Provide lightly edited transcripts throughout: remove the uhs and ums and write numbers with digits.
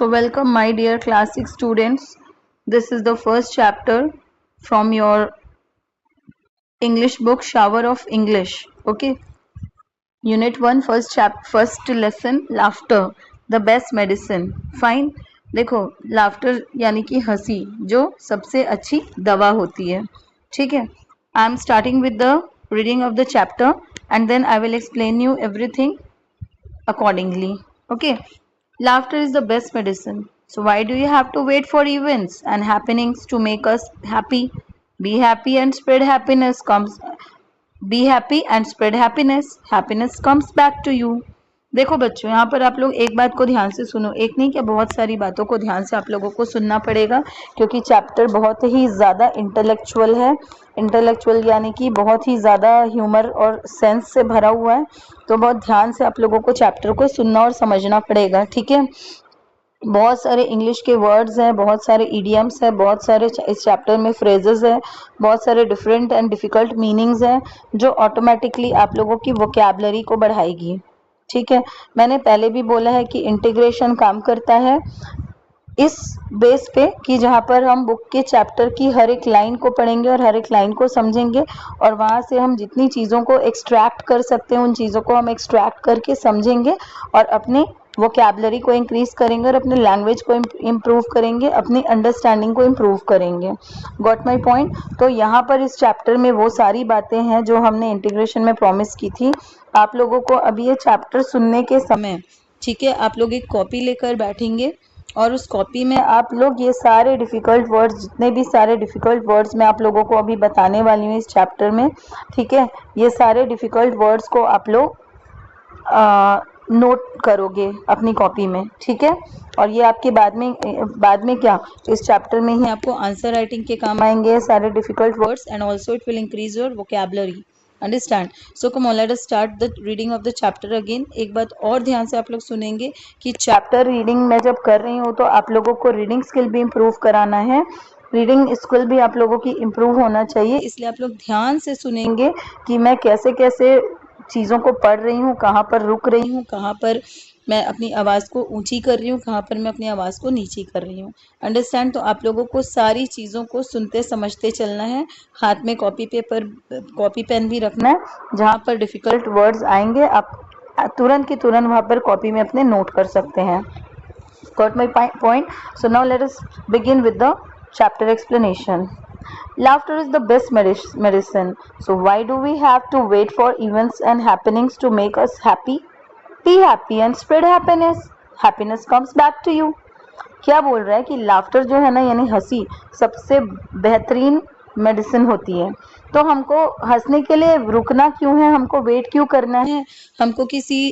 So welcome my dear class 6 students. This is the first chapter from your English book Shower of English. Okay. Unit 1 first lesson laughter the best medicine. Fine. देखो laughter यानी कि हंसी जो सबसे अच्छी दवा होती है. ठीक है. I am starting with the reading of the chapter and then I will explain you everything accordingly. Okay. Laughter is the best medicine. So why do you have to wait for events and happenings to make us happy? Be happy and spread happiness comes. Be happy and spread happiness. Happiness comes back to you. देखो बच्चों, यहाँ पर आप लोग एक बात को ध्यान से सुनो. एक नहीं क्या, बहुत सारी बातों को ध्यान से आप लोगों को सुनना पड़ेगा क्योंकि चैप्टर बहुत ही ज़्यादा इंटेलेक्चुअल है. इंटेलेक्चुअल यानी कि बहुत ही ज़्यादा ह्यूमर और सेंस से भरा हुआ है. तो बहुत ध्यान से आप लोगों को चैप्टर को सुनना और समझना पड़ेगा. ठीक है. बहुत सारे इंग्लिश के वर्ड्स हैं, बहुत सारे इडियम्स हैं, बहुत सारे इस चैप्टर में फ्रेजेस हैं, बहुत सारे डिफरेंट एंड डिफ़िकल्ट मीनिंग्स हैं जो ऑटोमेटिकली आप लोगों की वोकैबुलरी को बढ़ाएगी. ठीक है. मैंने पहले भी बोला है कि इंटीग्रेशन काम करता है इस बेस पे कि जहाँ पर हम बुक के चैप्टर की हर एक लाइन को पढ़ेंगे और हर एक लाइन को समझेंगे और वहाँ से हम जितनी चीज़ों को एक्सट्रैक्ट कर सकते हैं उन चीज़ों को हम एक्सट्रैक्ट करके समझेंगे और अपने वोकैबुलरी को इंक्रीज करेंगे और अपने लैंग्वेज को इम्प्रूव करेंगे, अपनी अंडरस्टैंडिंग को इम्प्रूव करेंगे. Got my point. तो यहाँ पर इस चैप्टर में वो सारी बातें हैं जो हमने इंटीग्रेशन में प्रॉमिस की थी. आप लोगों को अभी ये चैप्टर सुनने के समय, ठीक है, आप लोग एक कॉपी लेकर बैठेंगे और उस कॉपी में आप लोग ये सारे डिफ़िकल्ट वर्ड्स, जितने भी सारे डिफ़िकल्ट वर्ड्स मैं आप लोगों को अभी बताने वाली हूँ इस चैप्टर में, ठीक है, ये सारे डिफ़िकल्ट वर्ड्स को आप लोग नोट करोगे अपनी कॉपी में. ठीक है. और ये आपके बाद में क्या, इस चैप्टर में ही आपको आंसर राइटिंग के काम आएंगे सारे difficult words and also it will increase your vocabulary. Understand. So come on let us start the reading of the chapter again. एक बात और ध्यान से आप लोग सुनेंगे कि चैप्टर रीडिंग मैं जब कर रही हूँ तो आप लोगों को रीडिंग स्किल भी इम्प्रूव कराना है. रीडिंग स्किल भी आप लोगों की इम्प्रूव होना चाहिए, इसलिए आप लोग ध्यान से सुनेंगे कि मैं कैसे कैसे चीज़ों को पढ़ रही हूँ, कहाँ पर रुक रही हूँ, कहाँ पर मैं अपनी आवाज़ को ऊंची कर रही हूँ, कहाँ पर मैं अपनी आवाज़ को नीची कर रही हूँ. अंडरस्टैंड. तो आप लोगों को सारी चीज़ों को सुनते समझते चलना है. हाथ में कॉपी पेन भी रखना है. जहाँ पर डिफ़िकल्ट वर्ड्स आएंगे आप तुरंत की तुरंत वहाँ पर कॉपी में अपने नोट कर सकते हैं. Got my point? So now let us begin with the chapter explanation. Laughter is the best medicine. So why do we have to wait for events and happenings to make us happy? Be happy and spread happiness. Happiness comes back to you. क्या बोल रहा है कि laughter जो है ना यानी हंसी सबसे बेहतरीन मेडिसिन होती है. तो हमको हंसने के लिए रुकना क्यों है, हमको वेट क्यों करना है, हमको किसी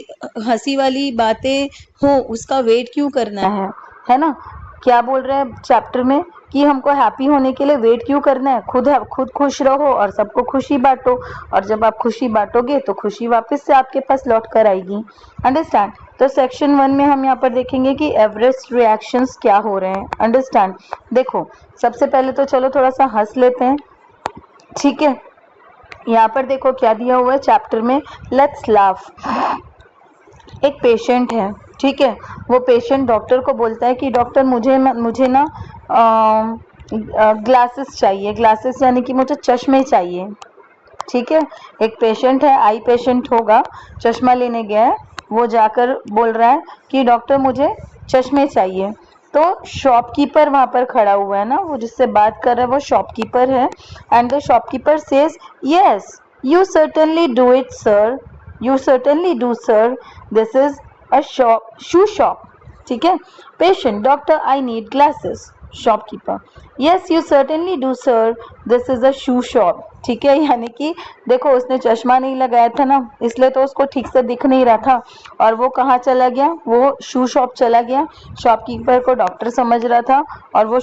हंसी वाली बातें हो उसका वेट क्यों करना है ना. क्या बोल रहे हैं चैप्टर में कि हमको हैप्पी होने के लिए वेट क्यों करना है. खुद खुश रहो और सबको खुशी बांटो और जब आप खुशी बांटोगे तो खुशी वापस से आपके पास लौट कर आएगी. अंडरस्टैंड. तो सेक्शन 1 में हम यहाँ पर देखेंगे कि एवरेज रिएक्शंस क्या हो रहे हैं. अंडरस्टैंड. देखो सबसे पहले तो चलो थोड़ा सा हंस लेते हैं. ठीक है. यहाँ पर देखो क्या दिया हुआ है चैप्टर में. Let's laugh. एक पेशेंट है. ठीक है. वो पेशेंट डॉक्टर को बोलता है कि डॉक्टर मुझे ना ग्लासेस चाहिए. ग्लासेस यानी कि मुझे चश्मे चाहिए. ठीक है. एक पेशेंट है, आई पेशेंट होगा, चश्मा लेने गया है. वो जाकर बोल रहा है कि डॉक्टर मुझे चश्मे चाहिए. तो शॉपकीपर वहाँ पर खड़ा हुआ है ना, वो जिससे बात कर रहा है वो शॉपकीपर है. And the shopkeeper says yes you certainly do it sir. You certainly do, sir. This is a shoe shop. ठीक है. Patient, doctor, I need glasses. Shopkeeper, yes, you certainly do, sir. This is a shoe shop. ठीक है. यानी कि देखो उसने चश्मा नहीं लगाया था ना, इसलिए तो उसको ठीक से दिख नहीं रहा था और वो कहाँ चला गया, वो शू शॉप चला गया. शॉपकीपर को डॉक्टर समझ रहा था और वो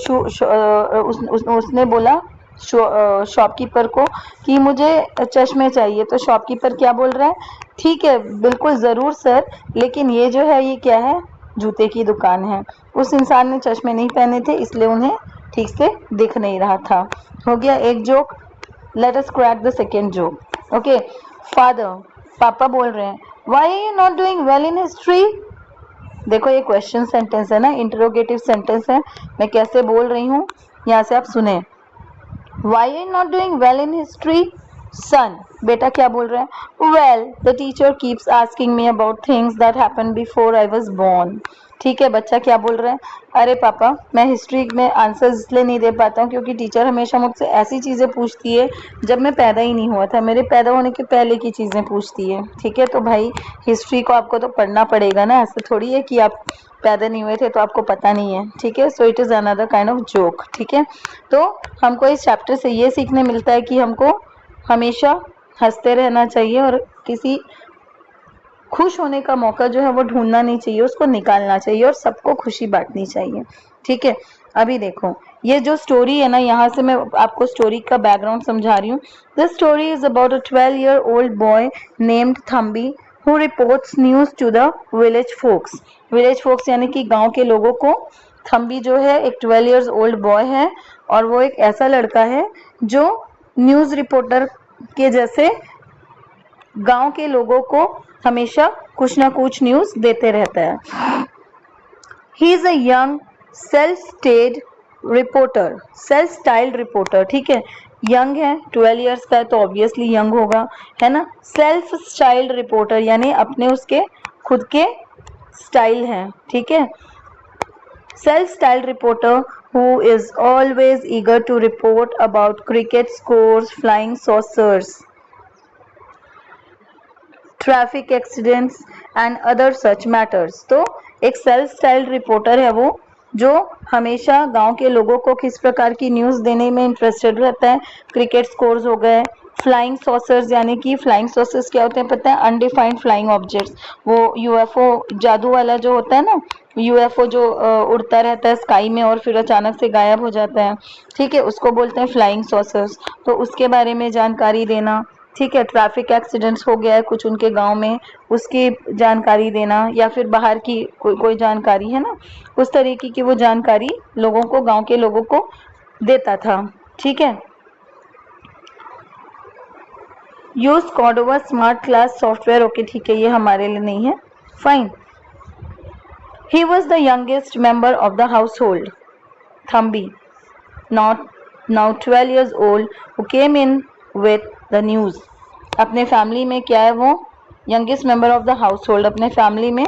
उसने बोला शॉपकीपर को कि मुझे चश्मे चाहिए. तो शॉपकीपर क्या बोल रहा है, ठीक है बिल्कुल ज़रूर सर, लेकिन ये जो है ये क्या है, जूते की दुकान है. उस इंसान ने चश्मे नहीं पहने थे इसलिए उन्हें ठीक से दिख नहीं रहा था. हो गया एक joke. Let us crack the second joke. Okay. Father, पापा बोल रहे हैं, why are you not doing well in history. देखो ये क्वेश्चन सेंटेंस है ना, इंटरोगेटिव सेंटेंस है, मैं कैसे बोल रही हूँ यहाँ से आप सुने। Why are you not doing well in history? Son, बेटा क्या बोल रहा है? Well, the teacher keeps asking me about things that happened before I was born. ठीक है, बच्चा क्या बोल रहा है? अरे पापा, मैं हिस्ट्री में आंसर इसलिए नहीं दे पाता हूँ क्योंकि टीचर हमेशा मुझसे ऐसी चीज़ें पूछती है जब मैं पैदा ही नहीं हुआ था, मेरे पैदा होने के पहले की चीज़ें पूछती है। ठीक है, तो भाई हिस्ट्री को आपको तो पढ़ना पड़ेगा ना, ऐसे थोड़ी है कि आप पैदा नहीं हुए थे तो आपको पता नहीं है। ठीक है, so it is another kind of joke. ठीक है, तो हमको इस चैप्टर से ये सीखने मिलता है कि हमको हमेशा हंसते रहना चाहिए और किसी खुश होने का मौका जो है वो ढूंढना नहीं चाहिए, उसको निकालना चाहिए और सबको खुशी बांटनी चाहिए। ठीक है, अभी देखो ये जो स्टोरी है ना, यहाँ से मैं आपको स्टोरी का बैकग्राउंड समझा रही हूँ। This story is about a 12-year-old boy named Thambi who reports news to the village folks. Village folks यानी कि गांव के लोगों को। थम्बी जो है एक 12 years old बॉय है और वो एक ऐसा लड़का है जो न्यूज रिपोर्टर के जैसे गांव के लोगों को हमेशा कुछ ना कुछ न्यूज देते रहता है। He is a young self styled reporter. ठीक है, यंग है, 12 years का है तो ऑब्वियसली यंग होगा, है ना। सेल्फ स्टाइल्ड रिपोर्टर यानी अपने उसके खुद के स्टाइल हैं। ठीक है, self styled reporter who is always eager to report about cricket scores, flying saucers, traffic accidents and other such matters. तो एक सेल्फ स्टाइल्ड रिपोर्टर है वो जो हमेशा गांव के लोगों को किस प्रकार की न्यूज़ देने में इंटरेस्टेड रहता है। क्रिकेट स्कोर्स हो गए, फ्लाइंग सॉसर्स यानी कि फ्लाइंग सॉसर्स क्या होते हैं पता है? अनडिफाइंड फ्लाइंग ऑब्जेक्ट्स, वो यूएफओ जादू वाला जो होता है ना, यूएफओ जो उड़ता रहता है स्काई में और फिर अचानक से गायब हो जाता है। ठीक है, उसको बोलते हैं फ्लाइंग सॉसर्स। तो उसके बारे में जानकारी देना। ठीक है, ट्रैफिक एक्सीडेंट्स हो गया है कुछ उनके गांव में, उसकी जानकारी देना, या फिर बाहर की कोई जानकारी है ना, उस तरीके की वो जानकारी लोगों को, गांव के लोगों को देता था। ठीक है, use Cordova smart class software. Okay ठीक है, ये हमारे लिए नहीं है, fine. He was the youngest member of the house hold, Thambi now 12 years old, who came in with the news। अपने फैमिली में क्या है वो? Youngest member of the house hold, अपने फैमिली में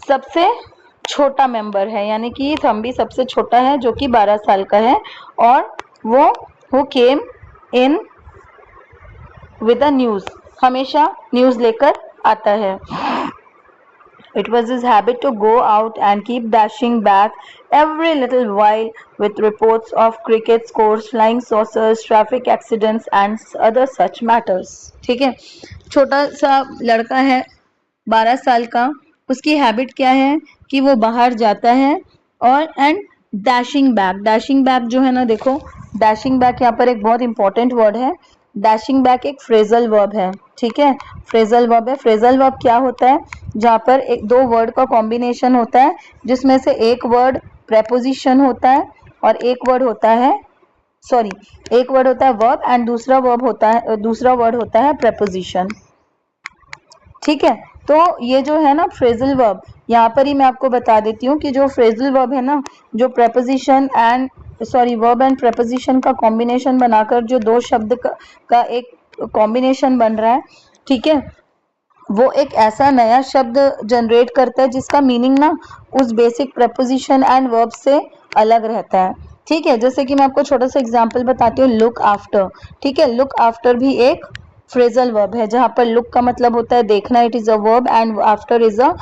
सबसे छोटा मेंबर है, यानी कि थम्बी सबसे छोटा है जो कि 12 साल का है और वो who came in with the news, हमेशा न्यूज़ लेकर आता है। It was his habit to go out and keep dashing back every little while with reports of cricket scores, flying saucers, traffic accidents and other such matters। ठीक है, छोटा सा लड़का है 12 साल का, उसकी हैबिट क्या है कि वो बाहर जाता है और एंड डैशिंग बैक जो है ना, देखो डैशिंग बैक यहाँ पर एक बहुत इंपॉर्टेंट वर्ड है। डैशिंग बैक एक फ्रेजल वर्ब है। ठीक है, फ्रेजल वर्ब है। फ्रेजल वर्ब क्या होता है? जहाँ पर एक दो वर्ड का कॉम्बिनेशन होता है जिसमें से एक वर्ड प्रेपोजिशन होता है और एक वर्ड होता है वर्ब एंड दूसरा वर्ड होता है प्रेपोजिशन। ठीक है, तो ये जो है ना फ्रेजल वर्ब, यहाँ पर ही मैं आपको बता देती हूँ कि जो फ्रेजल वर्ब है ना, जो वर्ब एंड प्रेपोजिशन का कॉम्बिनेशन बनाकर जो दो शब्द का एक कॉम्बिनेशन बन रहा है, ठीक है, वो एक ऐसा नया शब्द जनरेट करता है जिसका मीनिंग ना उस बेसिक प्रेपोजिशन एंड वर्ब से अलग रहता है। ठीक है, जैसे कि मैं आपको छोटा सा एग्जांपल बताती हूँ, लुक आफ्टर। ठीक है, लुक आफ्टर भी एक फ्रेजल वर्ब है जहां पर लुक का मतलब होता है देखना, it is a verb, and after is a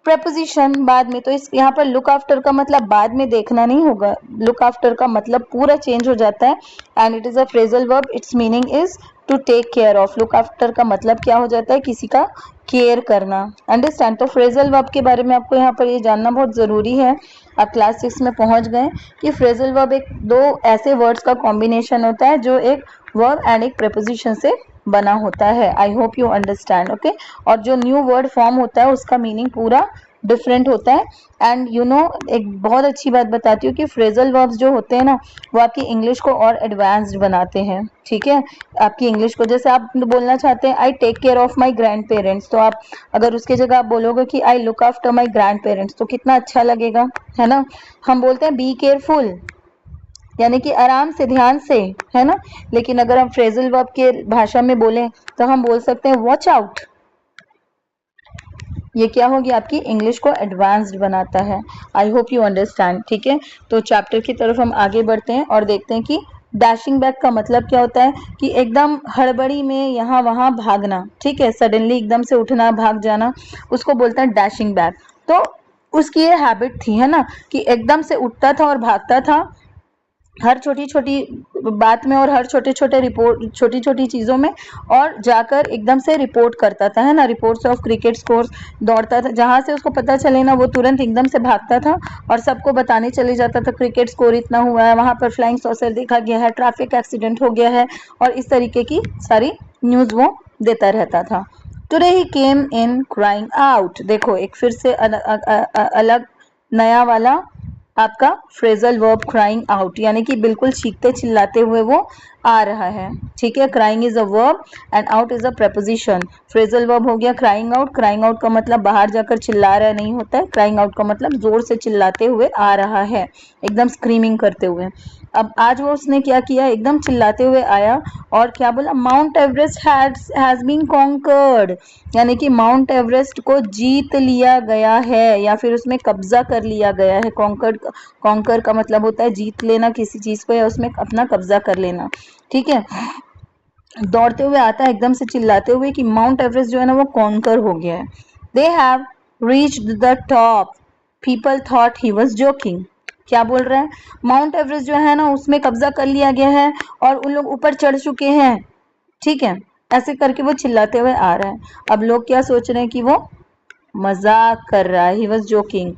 preposition, बाद में। तो इस यहाँ पर लुक आफ्टर का मतलब बाद में देखना नहीं होगा, लुक आफ्टर का मतलब पूरा चेंज हो जाता है and it is a phrasal verb, its meaning is to take care of. Look after का मतलब क्या हो जाता है? किसी का केयर करना। अंडरस्टैंड? तो फ्रेजल वर्ब के बारे में आपको यहाँ पर ये जानना बहुत ज़रूरी है। आप क्लास 6 में पहुँच गए कि फ्रेजल वर्ब एक दो ऐसे वर्ड्स का कॉम्बिनेशन होता है जो एक वर्ब एंड एक प्रेपोजिशन से बना होता है। I hope you understand. Okay, और जो न्यू वर्ड फॉर्म होता है उसका मीनिंग पूरा डिफरेंट होता है। एंड यू नो एक बहुत अच्छी बात बताती हूँ कि फ्रेजल वर्ब्स जो होते हैं ना वो आपकी इंग्लिश को और एडवांस्ड बनाते हैं। ठीक है, आपकी इंग्लिश को, जैसे आप बोलना चाहते हैं I take care of my grandparents, तो आप अगर उसकी जगह आप बोलोगे कि I look after my grandparents, तो कितना अच्छा लगेगा, है ना। हम बोलते हैं बी केयरफुल, यानी कि आराम से, ध्यान से, है ना। लेकिन अगर हम फ्रेजल वर्ब के भाषा में बोलें तो हम बोल सकते हैं वॉच आउट। ये क्या होगी, आपकी इंग्लिश को एडवांस्ड बनाता है। I hope you understand. ठीक है, तो चैप्टर की तरफ हम आगे बढ़ते हैं और देखते हैं कि डैशिंग बैक का मतलब क्या होता है, कि एकदम हड़बड़ी में यहाँ वहाँ भागना। ठीक है, सडनली एकदम से उठना, भाग जाना, उसको बोलते हैं डैशिंग बैक। तो उसकी ये हैबिट थी, है ना, कि एकदम से उठता था और भागता था हर छोटी छोटी बात में और हर छोटे छोटे रिपोर्ट, छोटी छोटी चीज़ों में, और जाकर एकदम से रिपोर्ट करता था, है ना, रिपोर्ट्स ऑफ क्रिकेट स्कोर्स। दौड़ता था, जहाँ से उसको पता चले ना वो तुरंत एकदम से भागता था और सबको बताने चले जाता था क्रिकेट स्कोर इतना हुआ है, वहाँ पर फ्लाइंग सॉसर देखा गया है, ट्रैफिक एक्सीडेंट हो गया है, और इस तरीके की सारी न्यूज़ वो देता रहता था। Today he came in crying out. देखो एक फिर से अलग नया वाला आपका फ्रेजल वर्ब क्राइंग आउट, यानी कि बिल्कुल चीखते चिल्लाते हुए वो आ रहा है। ठीक है, crying is a verb and out is a preposition। Phrasal verb हो गया क्राइंग आउट। क्राइंग आउट का मतलब बाहर जाकर चिल्ला रहा नहीं होता है, क्राइंग आउट का मतलब जोर से चिल्लाते हुए आ रहा है, एकदम स्क्रीमिंग करते हुए। अब आज वो उसने क्या किया, एकदम चिल्लाते हुए आया और क्या बोला, Mount Everest has been conquered, यानी कि माउंट एवरेस्ट को जीत लिया गया है या फिर उसमें कब्जा कर लिया गया है। कॉन्कर का मतलब होता है जीत लेना किसी चीज को या उसमें अपना कब्जा कर लेना। ठीक है, दौड़ते हुए आता है एकदम से चिल्लाते हुए कि माउंट एवरेस्ट जो है ना वो कॉन्कर हो गया है। They have reached the top, people thought he was joking. क्या बोल रहा है, माउंट एवरेस्ट जो है ना उसमें कब्जा कर लिया गया है और उन लोग ऊपर चढ़ चुके हैं। ठीक है, ऐसे करके वो चिल्लाते हुए आ रहा है। अब लोग क्या सोच रहे हैं कि वो मजाक कर रहा है, he was joking.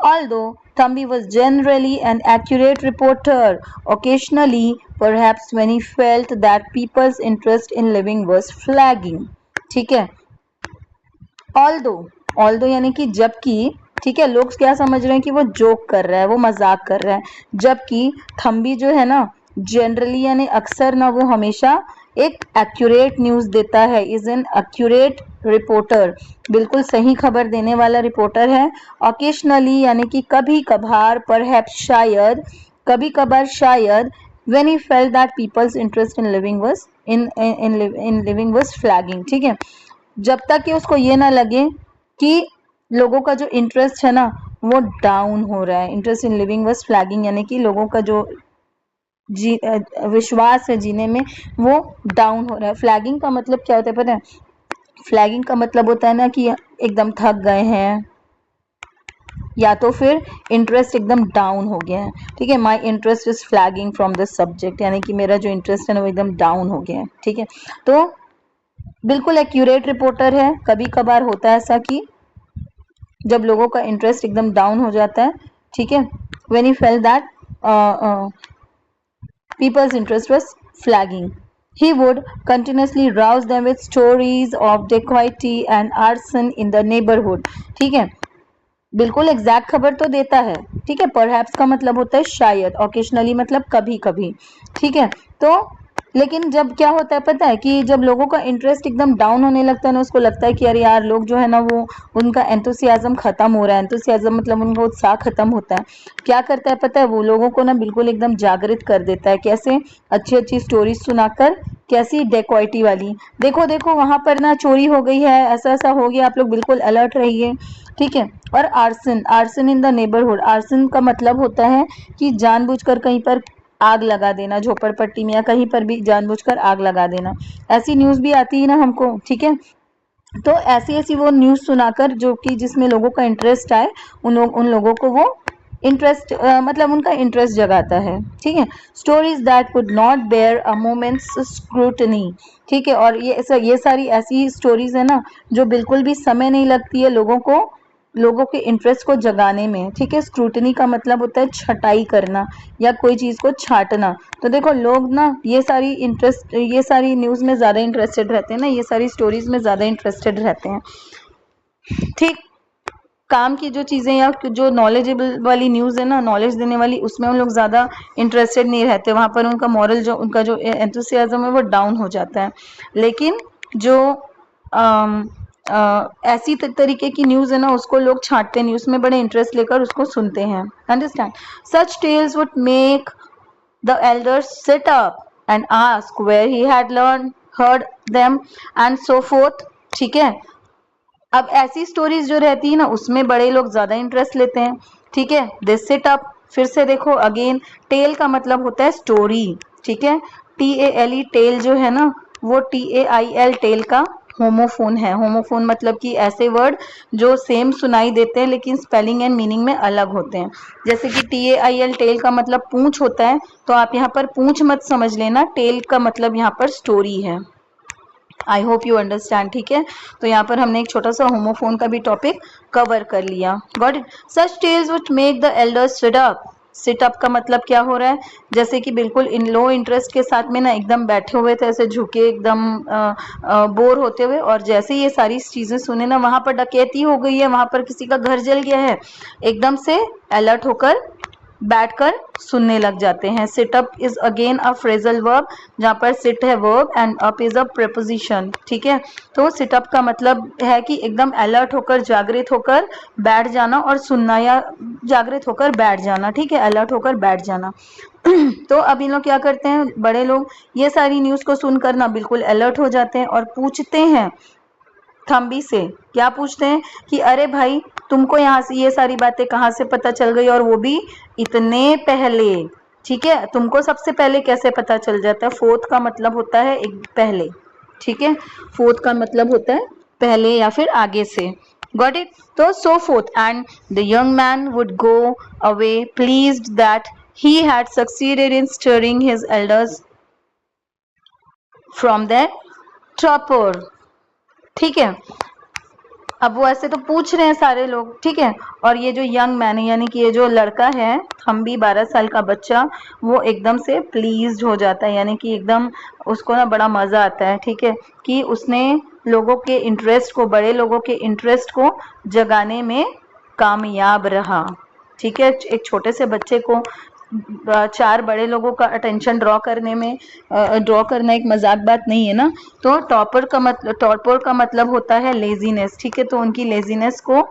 Although Thambi was generally an accurate reporter, occasionally, perhaps when he felt that people's interest in living was flagging. ठीक है, although यानी कि जबकि, ठीक है, लोग क्या समझ रहे हैं कि वो जोक कर रहा है, वो मजाक कर रहा है, जबकि थम्बी जो है ना जनरली यानी अक्सर ना वो हमेशा एक एक्यूरेट न्यूज़ देता है, इज एन एक्यूरेट रिपोर्टर, बिल्कुल सही खबर देने वाला रिपोर्टर है। ऑकेशनली यानी कि कभी कभार, परहैप्स शायद, कभी कभार शायद, when he felt that people's interest in living was in living was flagging। ठीक है, जब तक कि उसको ये ना लगे कि लोगों का जो इंटरेस्ट है ना वो डाउन हो रहा है। Interest in living was flagging, यानी कि लोगों का जो विश्वास है जीने में वो डाउन हो रहा है। फ्लैगिंग का मतलब क्या होता है पता है, फ्लैगिंग का मतलब होता है ना कि एकदम थक गए हैं या तो फिर इंटरेस्ट एकदम डाउन हो गया है। ठीक है, my interest is flagging from this subject, यानी कि मेरा जो इंटरेस्ट है ना वो एकदम डाउन हो गया है। ठीक है, तो बिल्कुल एक्यूरेट रिपोर्टर है। कभी कभार होता है ऐसा कि जब लोगों का इंटरेस्ट एकदम डाउन हो जाता है। ठीक है, when he felt that people's interest was flagging, he would continuously rouse them with stories of dacoity and arson in the neighborhood। ठीक है, बिल्कुल एग्जैक्ट खबर तो देता है। ठीक है, परहैप्स का मतलब होता है शायद, ओकेशनली मतलब कभी कभी। ठीक है, तो लेकिन जब क्या होता है पता है कि जब लोगों का इंटरेस्ट एकदम डाउन होने लगता है ना, उसको लगता है कि अरे यार लोग जो है ना वो उनका एंथुसियाज्म खत्म हो रहा है, एंथुसियाज्म मतलब उनका उत्साह खत्म होता है। क्या करता है पता है, वो लोगों को ना बिल्कुल एकदम जागृत कर देता है। कैसे, अच्छी अच्छी स्टोरीज सुनाकर। कैसी, डेकोइटी वाली, देखो देखो वहां पर ना चोरी हो गई है, ऐसा ऐसा हो गया, आप लोग बिल्कुल अलर्ट रहिए। ठीक है, और arson, arson in the neighbourhood, arson का मतलब होता है कि जानबूझकर कहीं पर आग लगा देना, झोपड़पट्टी में या कहीं पर भी जानबूझकर आग लगा देना। ऐसी न्यूज़ भी आती है ना हमको। ठीक है, तो ऐसी ऐसी वो न्यूज़ सुनाकर जो कि जिसमें लोगों का इंटरेस्ट आए, उन लोगों को वो इंटरेस्ट मतलब उनका इंटरेस्ट जगाता है। ठीक है, stories that would not bear a moment's scrutiny. ठीक है, और ये सारी ऐसी स्टोरीज है ना जो बिल्कुल भी समय नहीं लगती है लोगों के इंटरेस्ट को जगाने में। ठीक है, स्क्रूटनी का मतलब होता है छटाई करना या कोई चीज को छांटना। तो देखो लोग ना ये सारी न्यूज में ज्यादा इंटरेस्टेड रहते हैं ना, ये सारी स्टोरीज में ज्यादा इंटरेस्टेड रहते हैं। ठीक, काम की जो चीज़ें या जो नॉलेजेबल वाली न्यूज़ है ना, नॉलेज देने वाली, उसमें उन लोग ज़्यादा इंटरेस्टेड नहीं रहते, वहाँ पर उनका मॉरल जो उनका जो एंथुसियाज्म है वो डाउन हो जाता है। लेकिन जो ऐसी तरीके की न्यूज़ है ना, उसको लोग छांटते नहीं, उसमें बड़े इंटरेस्ट लेकर उसको सुनते हैं। Understand? Such tales would make the elders sit up and ask where he had learn heard them and so forth. ठीक है, अब ऐसी स्टोरीज जो रहती है ना, उसमें बड़े लोग ज्यादा इंटरेस्ट लेते हैं। ठीक है, दिस सिट अप, फिर से देखो अगेन, टेल का मतलब होता है स्टोरी। ठीक है, TALE टेल जो है ना, वो TAIL टेल का होमोफोन है। होमोफोन मतलब कि ऐसे वर्ड जो सेम सुनाई देते हैं लेकिन स्पेलिंग एंड मीनिंग में अलग होते हैं। जैसे कि TAIL टेल का मतलब पूंछ होता है, तो आप यहाँ पर पूंछ मत समझ लेना, टेल का मतलब यहाँ पर स्टोरी है। I hope you understand. ठीक है, तो यहाँ पर हमने एक छोटा सा होमोफोन का भी टॉपिक कवर कर लिया। Got it? Such tales which make the elders sit up. Sit up का मतलब क्या हो रहा है? जैसे कि बिल्कुल इन लो इंटरेस्ट के साथ में ना, एकदम बैठे हुए थे ऐसे झुके, एकदम बोर होते हुए, और जैसे ये सारी चीजें सुने ना, वहां पर डकैती हो गई है, वहां पर किसी का घर जल गया है, एकदम से अलर्ट होकर बैठकर सुनने लग जाते हैं। Sit up is again a phrasal verb, जहाँ पर सिट है verb and up is a preposition. ठीक है, तो सिट अप का मतलब है कि एकदम अलर्ट होकर, जागृत होकर बैठ जाना और सुनना, या जागृत होकर बैठ जाना। ठीक है, अलर्ट होकर बैठ जाना। तो अब इन लोग क्या करते हैं, बड़े लोग ये सारी न्यूज को सुनकर ना बिल्कुल अलर्ट हो जाते हैं और पूछते हैं थम्बी से। क्या पूछते हैं कि अरे भाई, तुमको यहाँ से ये सारी बातें कहाँ से पता चल गई, और वो भी इतने पहले। ठीक है, तुमको सबसे पहले कैसे पता चल जाता है? फोर्थ का मतलब होता है एक पहले। ठीक है, फोर्थ का मतलब होता है पहले या फिर आगे से। Got it? तो so fourth and the young man would go away pleased that he had succeeded in stirring his elders from their torpor। ठीक है, अब वो ऐसे तो पूछ रहे हैं सारे लोग। ठीक है, और ये जो यंग मैन है, यानी कि ये जो लड़का है, हम भी 12 साल का बच्चा, वो एकदम से प्लीज्ड हो जाता है, यानी कि एकदम उसको ना बड़ा मजा आता है। ठीक है, कि उसने लोगों के इंटरेस्ट को, बड़े लोगों के इंटरेस्ट को जगाने में कामयाब रहा। ठीक है, एक छोटे से बच्चे को चार बड़े लोगों का अटेंशन ड्रॉ करना एक मजाक बात नहीं है ना। तो टॉपर का मतलब होता है लेजीनेस। ठीक है, तो उनकी लेजीनेस को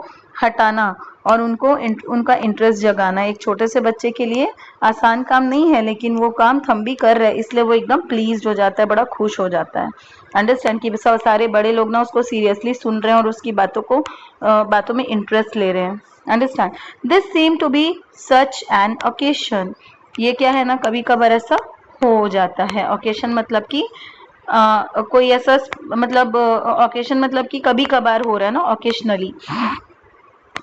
हटाना और उनका इंटरेस्ट जगाना एक छोटे से बच्चे के लिए आसान काम नहीं है, लेकिन वो काम थम्बी कर रहे हैं, इसलिए वो एकदम प्लीज्ड हो जाता है, बड़ा खुश हो जाता है। अंडरस्टैंड? कि सारे बड़े लोग ना उसको सीरियसली सुन रहे हैं और उसकी बातों में इंटरेस्ट ले रहे हैं। Understand? This seemed to be such an occasion. ये क्या है ना, कभी कभार ऐसा हो जाता है। ओकेशन मतलब कि कोई ऐसा, मतलब ओकेशन मतलब कि कभी कभार हो रहा है ना, occasionally.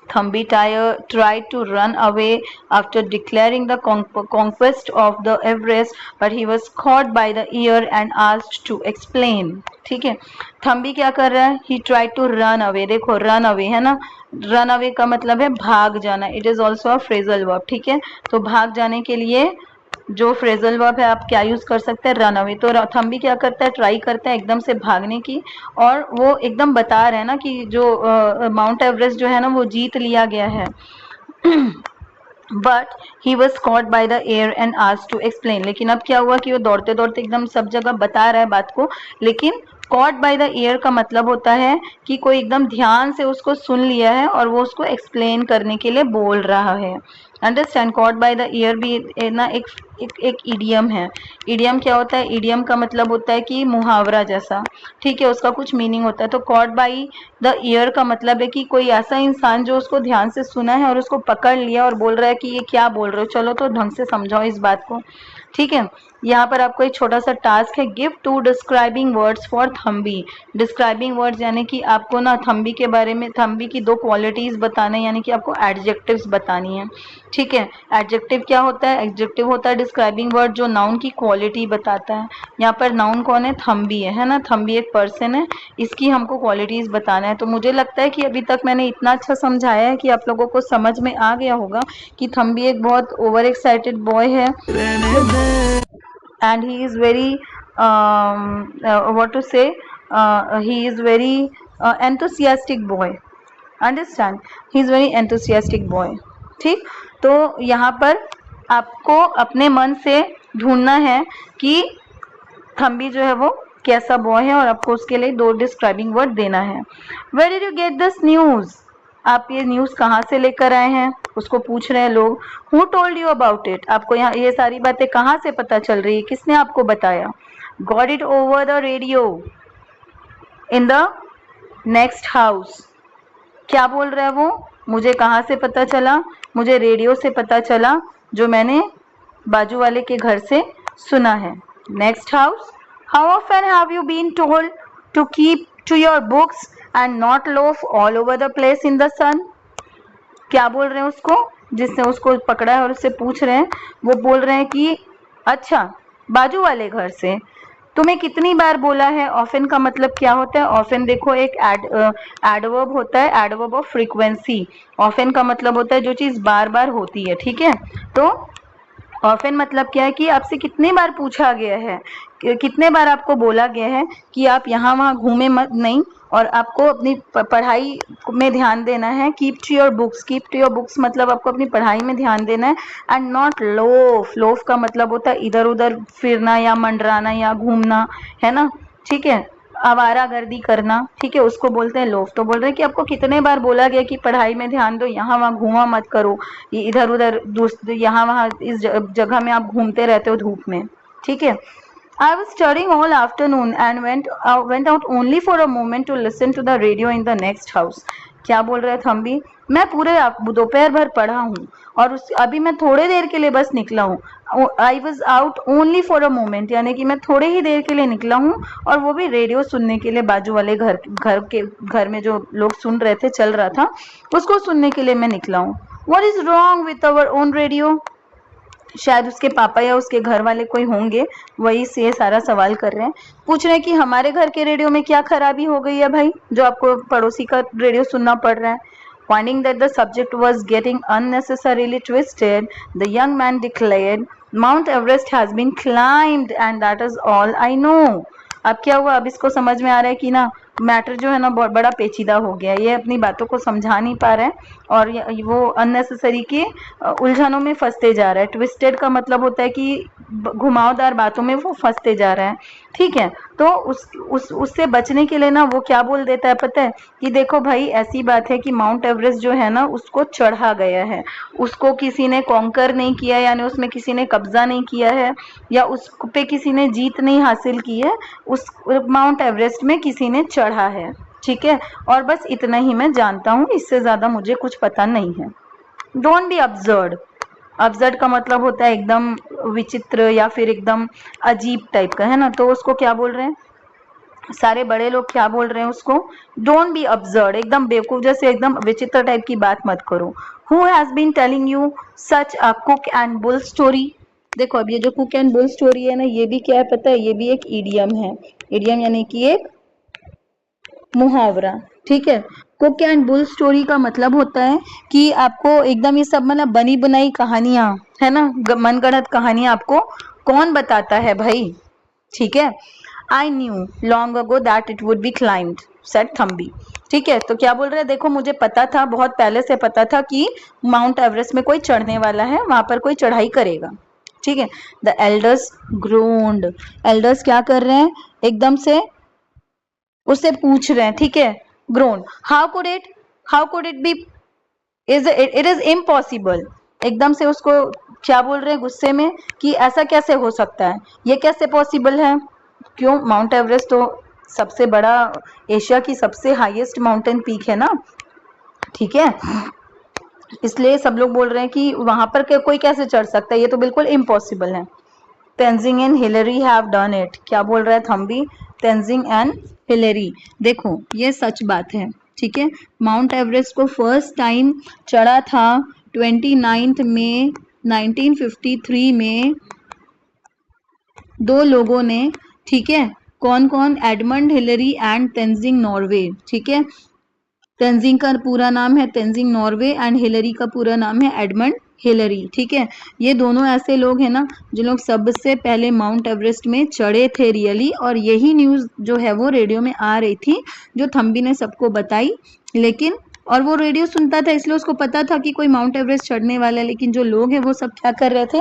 Thambi tried to run away after declaring the conquest of the Everest, but he was caught by the ear and asked to explain। ठीक है, थम्बी क्या कर रहा है? He tried to run away। देखो run away है ना, run away का मतलब है भाग जाना। It is also a phrasal verb। ठीक है, तो भाग जाने के लिए जो फ्रेजल वर्ब है, आप क्या यूज कर सकते हैं? Run away. तो थम्बी क्या करता है? ट्राई करता है एकदम से भागने की, और वो एकदम बता रहे हैं ना कि जो माउंट एवरेस्ट जो है ना, वो जीत लिया गया है। But he was caught by the ear and asked to explain. लेकिन अब क्या हुआ कि वो दौड़ते दौड़ते एकदम सब जगह बता रहा है बात को, लेकिन कॉट बाय द ईयर का मतलब होता है कि कोई एकदम ध्यान से उसको सुन लिया है और वो उसको एक्सप्लेन करने के लिए बोल रहा है। Understand? Cot by the year भी ना एक इडियम है। इडियम क्या होता है? इडियम का मतलब होता है कि मुहावरा जैसा। ठीक है, उसका कुछ मीनिंग होता है। तो कॉट बाय द ईयर का मतलब है कि कोई ऐसा इंसान जो उसको ध्यान से सुना है और उसको पकड़ लिया और बोल रहा है कि ये क्या बोल रहे हो, चलो तो ढंग से समझाओ इस बात को। ठीक है, यहाँ पर आपको एक छोटा सा टास्क है, give 2 describing words for Thambi. Describing words यानी कि आपको ना थम्बी के बारे में, थम्बी की 2 क्वालिटीज बताने, यानी कि आपको एडजेक्टिव्स बतानी है। ठीक है, एडजेक्टिव क्या होता है? एडजेक्टिव होता है डिस्क्राइबिंग वर्ड जो नाउन की क्वालिटी बताता है। यहाँ पर नाउन कौन है? थम्बी है ना, थम्बी एक पर्सन है, इसकी हमको क्वालिटीज बताना है। तो मुझे लगता है कि अभी तक मैंने इतना अच्छा समझाया है कि आप लोगों को समझ में आ गया होगा कि थम्बी एक बहुत ओवर एक्साइटेड बॉय है, and he is very what to say, he is very enthusiastic boy। Understand, he is very enthusiastic boy. ठीक, तो यहाँ पर आपको अपने मन से ढूंढना है कि थम्बी जो है वो कैसा बॉय है और आपको उसके लिए 2 डिस्क्राइबिंग वर्ड देना है। Where did you get this news, आप ये न्यूज कहाँ से लेकर आए हैं, उसको पूछ रहे हैं लोग। Who told you about it, आपको यहाँ ये सारी बातें कहाँ से पता चल रही है, किसने आपको बताया। Got it over the radio in the next house, क्या बोल रहा है वो, मुझे कहाँ से पता चला, मुझे रेडियो से पता चला जो मैंने बाजू वाले के घर से सुना है। Next house, how often have you been told to keep to your books and not loaf all over the place in the sun, क्या बोल रहे हैं उसको, जिसने उसको पकड़ा है और उससे पूछ रहे हैं, वो बोल रहे हैं कि अच्छा बाजू वाले घर से तुम्हें कितनी बार बोला है। ऑफन का मतलब क्या होता है, ऑफन देखो एक एडवर्ब होता है, एडवर्ब ऑफ फ्रीक्वेंसी। ऑफन का मतलब होता है जो चीज बार बार होती है, ठीक है। तो ऑफन मतलब क्या है कि आपसे कितने बार पूछा गया है, कितने बार आपको बोला गया है कि आप यहाँ वहाँ घूमे मत नहीं, और आपको अपनी पढ़ाई में ध्यान देना है। Keep to your books, keep to your books मतलब आपको अपनी पढ़ाई में ध्यान देना है। एंड नॉट लोफ, लोफ का मतलब होता है इधर उधर फिरना या मंडराना या घूमना, है ना, ठीक है, आवारागर्दी करना, ठीक है, उसको बोलते हैं लोफ। तो बोल रहे हैं कि आपको कितने बार बोला गया कि पढ़ाई में ध्यान दो, यहाँ वहाँ घूमा मत करो, ये इधर उधर यहाँ वहाँ इस जगह में आप घूमते रहते हो धूप में, ठीक है। I was studying all afternoon and went out only for a moment to listen to the radio in the next house. क्या बोल रहे थम्बी, मैं पूरे दोपहर भर पढ़ा हूँ और अभी मैं थोड़े देर के लिए बस निकला हूँ। I was out only for a moment, यानी कि मैं थोड़े ही देर के लिए निकला हूँ और वो भी रेडियो सुनने के लिए, बाजू वाले घर में जो लोग सुन रहे थे, चल रहा था, उसको सुनने के लिए मैं निकला हूँ। What is wrong with our own radio? शायद उसके पापा या उसके घर वाले कोई होंगे, वही से सारा सवाल कर रहे हैं, पूछ रहे हैं कि हमारे घर के रेडियो में क्या खराबी हो गई है भाई, जो आपको पड़ोसी का रेडियो सुनना पड़ रहा है। Finding that the subject was getting unnecessarily twisted, the young man declared, Mount Everest has been climbed and that is all I know. अब क्या हुआ, अब इसको समझ में आ रहा है कि ना मैटर जो है ना बहुत बड़ा पेचीदा हो गया, ये अपनी बातों को समझा नहीं पा रहा है और वो अननेसेसरी के उलझनों में फंसते जा रहा है। ट्विस्टेड का मतलब होता है कि घुमावदार बातों में वो फंसते जा रहा है, ठीक है। तो उससे बचने के लिए ना वो क्या बोल देता है पता है, कि देखो भाई ऐसी बात है कि माउंट एवरेस्ट जो है ना उसको चढ़ा गया है, उसको किसी ने कॉन्कर नहीं किया, यानी उसमें किसी ने कब्जा नहीं किया है या उस पे किसी ने जीत नहीं हासिल की है, उस माउंट एवरेस्ट में किसी ने चढ़ा है, ठीक है। और बस इतना ही मैं जानता हूँ, इससे ज्यादा मुझे कुछ पता नहीं है। डोंट बी अब्सर्ड, अब्सर्ड का मतलब होता है एकदम विचित्र या फिर एकदम अजीब टाइप का, है ना। तो उसको क्या बोल रहे हैं, सारे बड़े लोग क्या बोल रहे हैं उसको, डोंट बी अब्सर्ड, एकदम बेवकूफ जैसे एकदम विचित्र टाइप की बात मत करो। Who has been telling you such a cock and bull story, देखो अब ये जो कुक एंड बुल स्टोरी है ना, ये भी क्या है पता है, ये भी एक इडियम है। इडियम यानी कि एक मुहावरा, ठीक है। कुक एंड बुल स्टोरी का मतलब होता है कि आपको एकदम ये सब मतलब बनी बनाई कहानियां, है ना, मनगढ़ंत कहानियां आपको कौन बताता है भाई, ठीक है। I knew long ago that it would be climbed said Thambi, ठीक है। तो क्या बोल रहे हैं, देखो मुझे पता था, बहुत पहले से पता था कि माउंट एवरेस्ट में कोई चढ़ने वाला है, वहां पर कोई चढ़ाई करेगा, ठीक है। द एल्डर्स ग्रोन्ड, एल्डर्स क्या कर रहे हैं, एकदम से उससे पूछ रहे हैं, ठीक है। Grown, how could it be, it is impossible, एकदम से उसको क्या बोल रहे हैं गुस्से में कि ऐसा कैसे हो सकता है, ये कैसे पॉसिबल है, क्यों, माउंट एवरेस्ट तो सबसे बड़ा, एशिया की सबसे हाईएस्ट माउंटेन पीक है ना, ठीक है। इसलिए सब लोग बोल रहे हैं कि वहां पर कोई कैसे चढ़ सकता है, ये तो बिल्कुल इम्पॉसिबल है। Tenzing and Hillary have done it, क्या बोल रहा है थम्बी, तेंजिंग एंड हिलेरी, देखो ये सच बात है, ठीक है। माउंट एवरेस्ट को फर्स्ट टाइम चढ़ा था 29 मई 1953 में दो लोगों ने, ठीक है। कौन कौन, Edmund Hillary and Tenzing Norway, ठीक है। तेंजिंग का पूरा नाम है तेंजिंग नॉर्वे एंड हिलेरी का पूरा नाम है एडमंड हिलेरी, ठीक है। ये दोनों ऐसे लोग हैं ना जो लोग सबसे पहले माउंट एवरेस्ट में चढ़े थे रियली, और यही न्यूज़ जो है वो रेडियो में आ रही थी जो थम्बी ने सबको बताई, लेकिन और वो रेडियो सुनता था इसलिए उसको पता था कि कोई माउंट एवरेस्ट चढ़ने वाला है, लेकिन जो लोग हैं वो सब क्या कर रहे थे,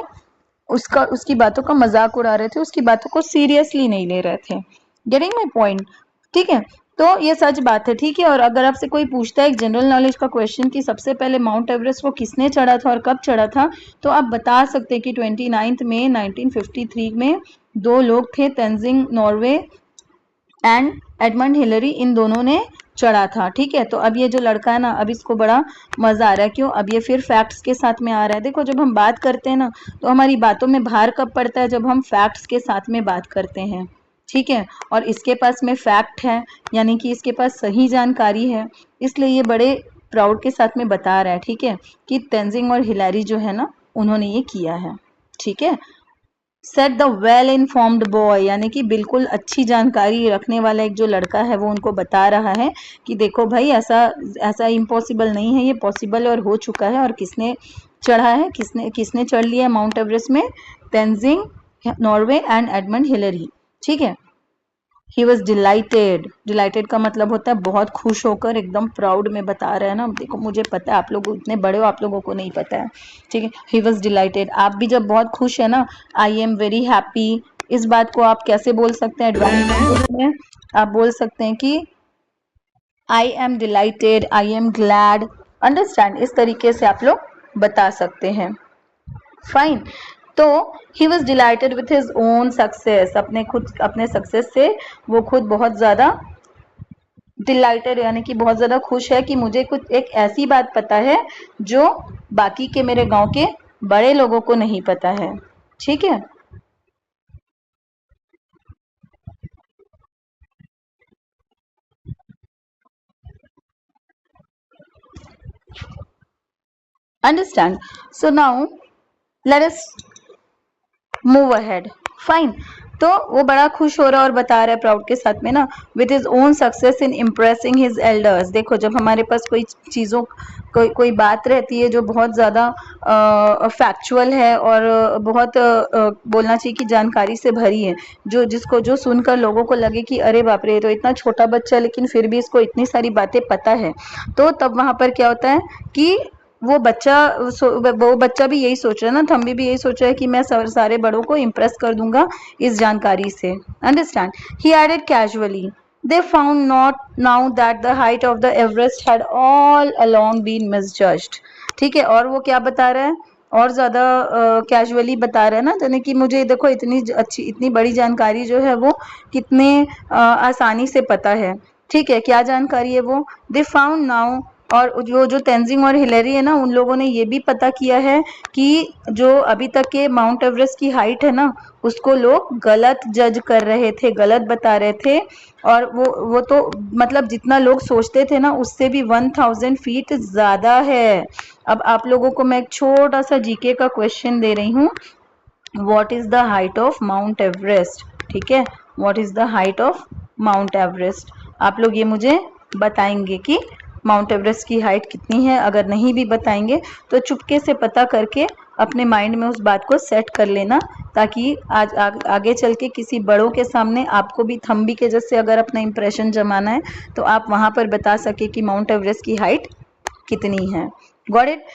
उसकी बातों का मजाक उड़ा रहे थे, उसकी बातों को सीरियसली नहीं ले रहे थे। Getting my point? ठीक है, तो ये सच बात है। ठीक है, और अगर आपसे कोई पूछता है एक जनरल नॉलेज का क्वेश्चन कि सबसे पहले माउंट एवरेस्ट को किसने चढ़ा था और कब चढ़ा था, तो आप बता सकते हैं कि 29 मई 1953 में दो लोग थे, Tenzing Norgay and Edmund Hillary, इन दोनों ने चढ़ा था। ठीक है, तो अब ये जो लड़का है ना, अब इसको बड़ा मजा आ रहा है। क्यों? अब ये फिर फैक्ट्स के साथ में आ रहा है। देखो, जब हम बात करते हैं ना, तो हमारी बातों में भार कब पड़ता है? जब हम फैक्ट्स के साथ में बात करते हैं। ठीक है, और इसके पास में फैक्ट है, यानी कि इसके पास सही जानकारी है, इसलिए ये बड़े प्राउड के साथ में बता रहा है। ठीक है, कि तेंजिंग और हिलरी जो है ना, उन्होंने ये किया है। ठीक है, set the well informed boy, यानी कि बिल्कुल अच्छी जानकारी रखने वाला एक जो लड़का है वो उनको बता रहा है कि देखो भाई, ऐसा ऐसा इम्पॉसिबल नहीं है, ये पॉसिबल और हो चुका है। और किसने चढ़ा है, किसने किसने चढ़ लिया माउंट एवरेस्ट में? Tenzing Norgay and Edmund Hillary. ठीक है, ही वॉज डिलाइटेड। डिलाइटेड का मतलब होता है बहुत खुश होकर, एकदम प्राउड में बता रहे हैं ना। देखो, मुझे पता है, आप लोग इतने बड़े हो, आप लोगों को नहीं पता है। ठीक है, ही वॉज डिलाइटेड। आप भी जब बहुत खुश है ना, आई एम वेरी हैप्पी, इस बात को आप कैसे बोल सकते हैं एडवांस में? आप बोल सकते हैं कि I am delighted, I am glad. Understand? इस तरीके से आप लोग बता सकते हैं। फाइन। तो he was dilated with his own success, अपने सक्सेस से वो खुद बहुत ज्यादा डिलाइटेड, यानी कि बहुत ज्यादा खुश है कि मुझे कुछ एक ऐसी बात पता है जो बाकी के मेरे गांव के बड़े लोगों को नहीं पता है। ठीक है, understand? So now let us move ahead. Fine. तो वो बड़ा खुश हो रहा है और बता रहा है प्राउड के साथ में ना, with his own success in impressing his elders. देखो, जब हमारे पास कोई चीज़ों कोई बात रहती है जो बहुत ज़्यादा फैक्चुअल है और बहुत बोलना चाहिए कि जानकारी से भरी है, जो सुनकर लोगों को लगे कि अरे बाप रे, तो इतना छोटा बच्चा लेकिन फिर भी इसको इतनी सारी बातें पता है, तो तब वहां पर क्या होता है कि वो बच्चा भी यही सोच रहा है ना, थम्बी भी यही सोच रहा है कि मैं सारे बड़ों को इम्प्रेस कर दूंगा इस जानकारी से। Understand? He added casually, they found not now that the height of the Everest had all along been misjudged। ठीक है, और वो क्या बता रहा है, और ज्यादा कैजुअली बता रहा है ना, यानी कि मुझे देखो इतनी बड़ी जानकारी जो है वो कितने आसानी से पता है। ठीक है, क्या जानकारी है वो? दे फाउंड नाउ, और जो तेंजिंग और हिलेरी है ना, उन लोगों ने ये भी पता किया है कि जो अभी तक के माउंट एवरेस्ट की हाइट है ना, उसको लोग गलत जज कर रहे थे, गलत बता रहे थे। और वो तो मतलब जितना लोग सोचते थे ना, उससे भी 1000 फीट ज्यादा है। अब आप लोगों को मैं एक छोटा सा जीके का क्वेश्चन दे रही हूँ। What is the height of mount Everest? ठीक है, what is the height of mount Everest? आप लोग ये मुझे बताएंगे कि माउंट एवरेस्ट की हाइट कितनी है। अगर नहीं भी बताएंगे तो चुपके से पता करके अपने माइंड में उस बात को सेट कर लेना, ताकि आगे चल के किसी बड़ों के सामने आपको भी थम्बी के जैसे अगर अपना इंप्रेशन जमाना है, तो आप वहां पर बता सके कि माउंट एवरेस्ट की हाइट कितनी है। Got it?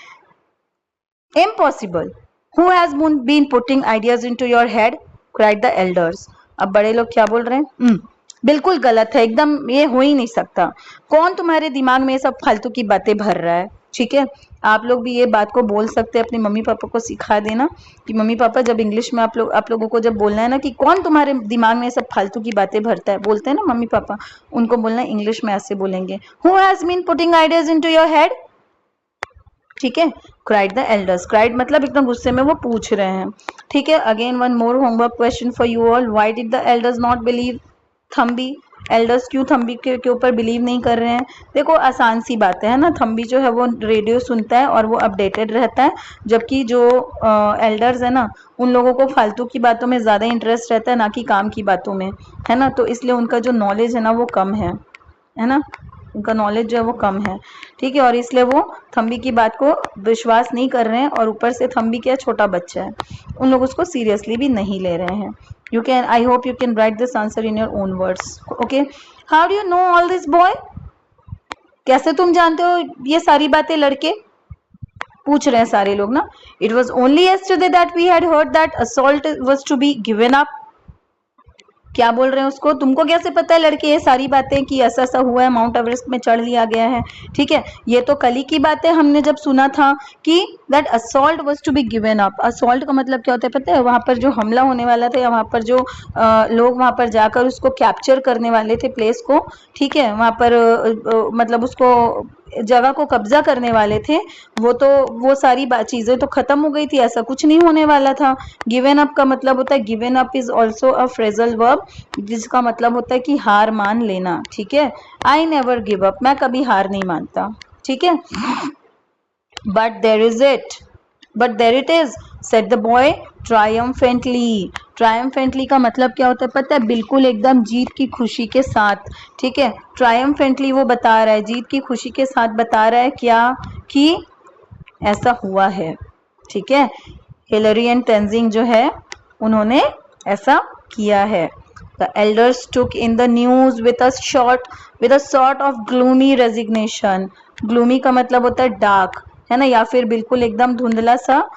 Impossible. Who has been putting ideas into your head? Cried the elders. अब बड़े लोग क्या बोल रहे हैं? बिल्कुल गलत है, एकदम ये हो ही नहीं सकता। कौन तुम्हारे दिमाग में ये सब फालतू की बातें भर रहा है? ठीक है, आप लोग भी ये बात को बोल सकते हैं, अपने मम्मी पापा को सिखा देना कि मम्मी पापा, जब इंग्लिश में आप लोगों को जब बोलना है ना कि कौन तुम्हारे दिमाग में सब फालतू की बातें भरता है, बोलते हैं ना मम्मी पापा, उनको बोलना है इंग्लिश में ऐसे बोलेंगे, who has been putting ideas into your head? ठीक है, क्राइड द एल्डर्स। क्राइड मतलब एकदम गुस्से में वो पूछ रहे हैं। ठीक है, again one more homework question for you all. Why did the elders not believe Thambi? Elders क्यों थम्बी के ऊपर बिलीव नहीं कर रहे हैं? देखो, आसान सी बात है ना, थम्बी जो है वो रेडियो सुनता है और वो अपडेटेड रहता है, जबकि जो एल्डर्स है ना, उन लोगों को फालतू की बातों में ज्यादा इंटरेस्ट रहता है, ना कि काम की बातों में, है ना। तो इसलिए उनका जो नॉलेज है ना वो कम है ना, उनका नॉलेज जो है वो कम है। ठीक है, और इसलिए वो थम्बी की बात को विश्वास नहीं कर रहे हैं, और ऊपर से थम्बी क्या छोटा बच्चा है, उन लोग उसको सीरियसली भी नहीं ले रहे हैं। You can, I hope you can write this answer in your own words. Okay, how do you know all this boy? कैसे तुम जानते हो ये सारी बातें? लड़के पूछ रहे हैं सारे लोग ना। It was only yesterday that we had heard that assault was to be given up. क्या बोल रहे हैं उसको? तुमको कैसे पता है लड़के ये सारी बातें कि ऐसा ऐसा हुआ है, माउंट एवरेस्ट में चढ़ लिया गया है? ठीक है, ये तो कल ही की बात है, हमने जब सुना था कि that assault was to be given up. Assault का मतलब क्या होता है पता है? वहां पर जो हमला होने वाला था, या वहां पर जो लोग वहां पर जाकर उसको कैप्चर करने वाले थे प्लेस को, ठीक है, वहां पर मतलब उसको जगह को कब्जा करने वाले थे, वो सारी चीजें तो खत्म हो गई थी, ऐसा कुछ नहीं होने वाला था। गिवन अप का मतलब होता है, given up is also a phrasal verb, जिसका मतलब होता है कि हार मान लेना। ठीक है, आई नेवर गिव अप, मैं कभी हार नहीं मानता। ठीक है, but there it is, said the boy triumphantly. Triumphantly का मतलब क्या होता है पता है? बिल्कुल एकदम जीत की खुशी के साथ। ठीक है, ट्रायम्फेंटली वो बता रहा है, जीत की खुशी के साथ बता रहा है क्या? कि ऐसा हुआ है। ठीक है, हिलरी एंड तेंजिंग जो है उन्होंने ऐसा किया है। The elders took in the news with a sort of gloomy resignation. Gloomy का मतलब होता है डार्क, है ना, या फिर बिल्कुल एकदम धुंधला सा।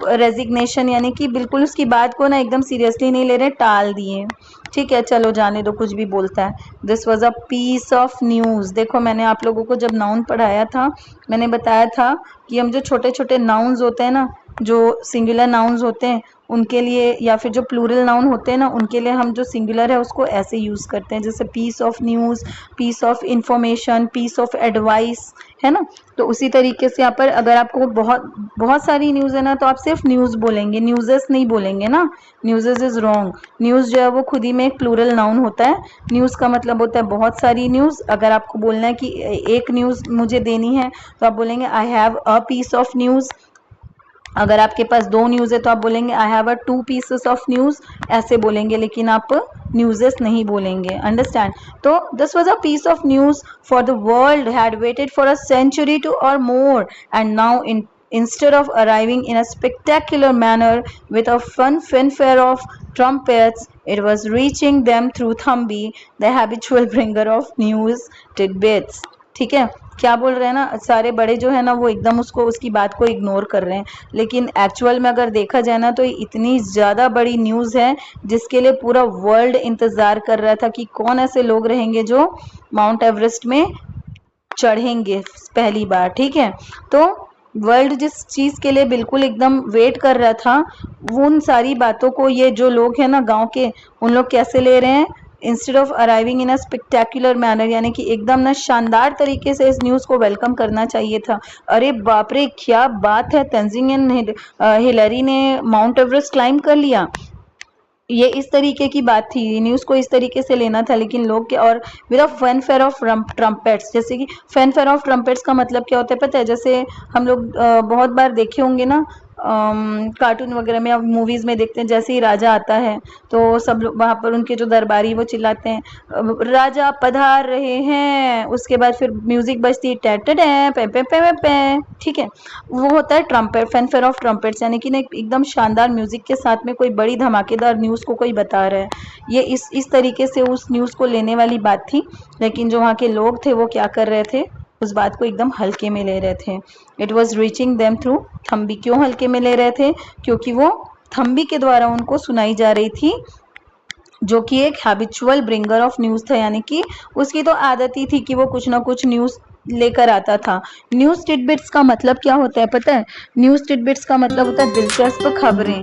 रेजिग्नेशन यानी कि बिल्कुल उसकी बात को ना एकदम सीरियसली नहीं ले रहे, टाल दिए। ठीक है, चलो जाने दो, कुछ भी बोलता है। This was a piece of news. देखो, मैंने आप लोगों को जब नाउन पढ़ाया था, मैंने बताया था कि हम जो छोटे छोटे नाउन्स होते हैं ना, जो सिंगुलर नाउन्स होते हैं उनके लिए, या फिर जो प्लूरल नाउन होते हैं ना उनके लिए, हम जो सिंगुलर है उसको ऐसे यूज करते हैं, जैसे piece of news, piece of information, piece of advice, है ना। तो उसी तरीके से यहाँ पर अगर आपको बहुत बहुत सारी न्यूज है ना, तो आप सिर्फ न्यूज बोलेंगे, न्यूजेस नहीं बोलेंगे ना। न्यूजेस इज रॉन्ग। न्यूज जो है वो खुद ही में एक प्लूरल नाउन होता है। न्यूज का मतलब होता है बहुत सारी न्यूज। अगर आपको बोलना है कि एक न्यूज मुझे देनी है, तो आप बोलेंगे I have a piece of news. अगर आपके पास दो न्यूज है तो आप बोलेंगे I have a two pieces of news, ऐसे बोलेंगे, लेकिन आप न्यूजेस नहीं बोलेंगे। अंडरस्टैंड? तो this was a piece of news for the world had waited for a century two or more, and now instead of arriving in a spectacular manner with a fun fanfare of trumpets, it was reaching them through Thambi, the habitual bringer of news tidbits. ठीक है, क्या बोल रहे हैं ना, सारे बड़े जो है ना वो एकदम उसकी बात को इग्नोर कर रहे हैं, लेकिन एक्चुअल में अगर देखा जाए ना तो इतनी ज़्यादा बड़ी न्यूज़ है जिसके लिए पूरा वर्ल्ड इंतज़ार कर रहा था कि कौन ऐसे लोग रहेंगे जो माउंट एवरेस्ट में चढ़ेंगे पहली बार। ठीक है, तो वर्ल्ड जिस चीज़ के लिए बिल्कुल एकदम वेट कर रहा था, उन सारी बातों को ये जो लोग हैं ना गांव के, उन लोग कैसे ले रहे हैं? Instead of arriving in a spectacular manner, यानी कि एकदम ना शानदार तरीके से इस न्यूज़ को वेलकम करना चाहिए था। अरे बाप रे, क्या बात है, तेंजिंग एंड हिलरी ने माउंट एवरेस्ट क्लाइंब कर लिया, ये इस तरीके की बात थी, न्यूज़ को इस तरीके से लेना था। लेकिन लोग क्या, और with a fanfare of trumpets, जैसे कि फैनफेयर ऑफ ट्रम्पेट्स का मतलब क्या होता है पता है? जैसे हम लोग बहुत बार देखे होंगे ना, कार्टून वगैरह में या मूवीज में देखते हैं, जैसे ही राजा आता है तो सब लोग वहां पर उनके जो दरबारी वो चिल्लाते हैं राजा पधार रहे हैं, उसके बाद फिर म्यूजिक बजती है, टे टे पे पे पे पे पे। ठीक है, वो होता है ट्रम्पेट, फैनफेयर ऑफ ट्रम्पेट्स, यानी कि ना एकदम शानदार म्यूजिक के साथ में कोई बड़ी धमाकेदार न्यूज़ को कोई बता रहा है। ये इस तरीके से उस न्यूज़ को लेने वाली बात थी, लेकिन जो वहाँ के लोग थे वो क्या कर रहे थे? उस बात को एकदम हल्के में ले रहे थे। It was reaching them through Thambi. क्यों हल्के में ले रहे थे? क्योंकि वो थम्बी के द्वारा उनको सुनाई जा रही थी, जो कि एक हैबिचुअल ब्रिंगर ऑफ न्यूज़ था, यानी कि उसकी तो आदत ही थी कि वो कुछ ना कुछ न्यूज़ लेकर आता था। न्यूज़ टिडबिट्स का मतलब क्या होता है पता है? न्यूज़ टिडबिट्स का मतलब होता है दिलचस्प खबरें।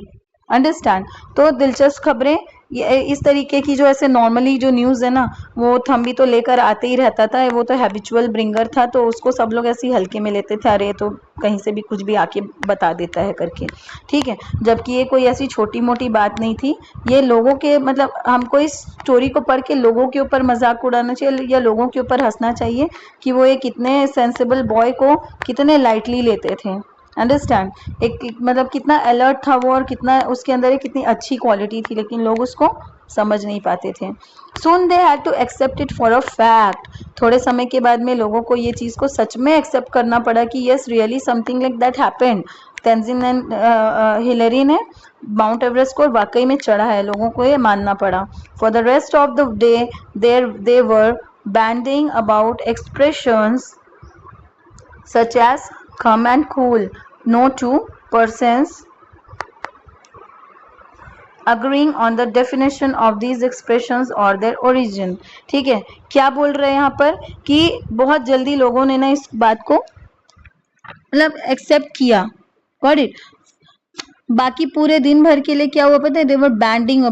अंडरस्टैंड? तो दिलचस्प खबरें, ये इस तरीके की जो ऐसे नॉर्मली जो न्यूज़ है ना, वो थम्बी तो लेकर आते ही रहता था, वो तो हैबिचुअल ब्रिंगर था, तो उसको सब लोग ऐसे ही हल्के में लेते थे, अरे तो कहीं से भी कुछ भी आके बता देता है करके। ठीक है, जबकि ये कोई ऐसी छोटी मोटी बात नहीं थी, ये लोगों के मतलब हमको इस स्टोरी को पढ़ के लोगों के ऊपर मजाक उड़ाना चाहिए, या लोगों के ऊपर हंसना चाहिए कि वो एक इतने सेंसिबल बॉय को कितने लाइटली लेते थे। अंडरस्टैंड? एक मतलब कितना अलर्ट था वो, और कितना उसके अंदर एक कितनी अच्छी क्वालिटी थी, लेकिन लोग उसको समझ नहीं पाते थे। Soon they had to accept it for a fact. थोड़े समय के बाद में लोगों को ये चीज़ को सच में एक्सेप्ट करना पड़ा कि yes really something like that happened. Tenzin and Hillary ने माउंट एवरेस्ट को वाकई में चढ़ा है, लोगों को ये मानना पड़ा। For the rest of the day they were bandying about expressions such as come and cool. No two persons agreeing on the definition of these expressions or their origin. ठीक है, क्या बोल रहे हैं यहाँ पर कि बहुत जल्दी लोगों ने ना इस बात को मतलब एक्सेप्ट किया. Got it. बाकी पूरे दिन भर के लिए क्या हुआ पता है, दे वर बैंडिंग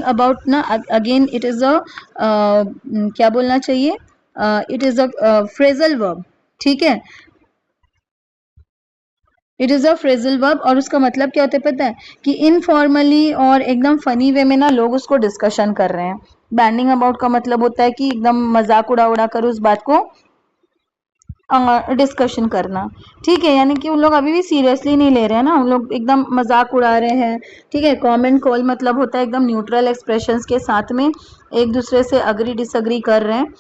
अबाउट ना. अगेन इट इज अ क्या बोलना चाहिए, it is a phrasal verb. ठीक है, it is a phrasal verb. और उसका मतलब क्या होता है पता है कि इनफॉर्मली और एकदम फनी वे में ना लोग उसको डिस्कशन कर रहे हैं. बैंडिंग अबाउट का मतलब होता है कि एकदम मजाक उड़ा उड़ा कर उस बात को डिस्कशन करना. ठीक है, यानी कि उन लोग अभी भी सीरियसली नहीं ले रहे हैं ना, उन लोग एकदम मजाक उड़ा रहे हैं. ठीक है, कॉमेंट कॉल मतलब होता है एकदम न्यूट्रल एक्सप्रेशंस के साथ में एक दूसरे से अग्री डिसअग्री कर रहे हैं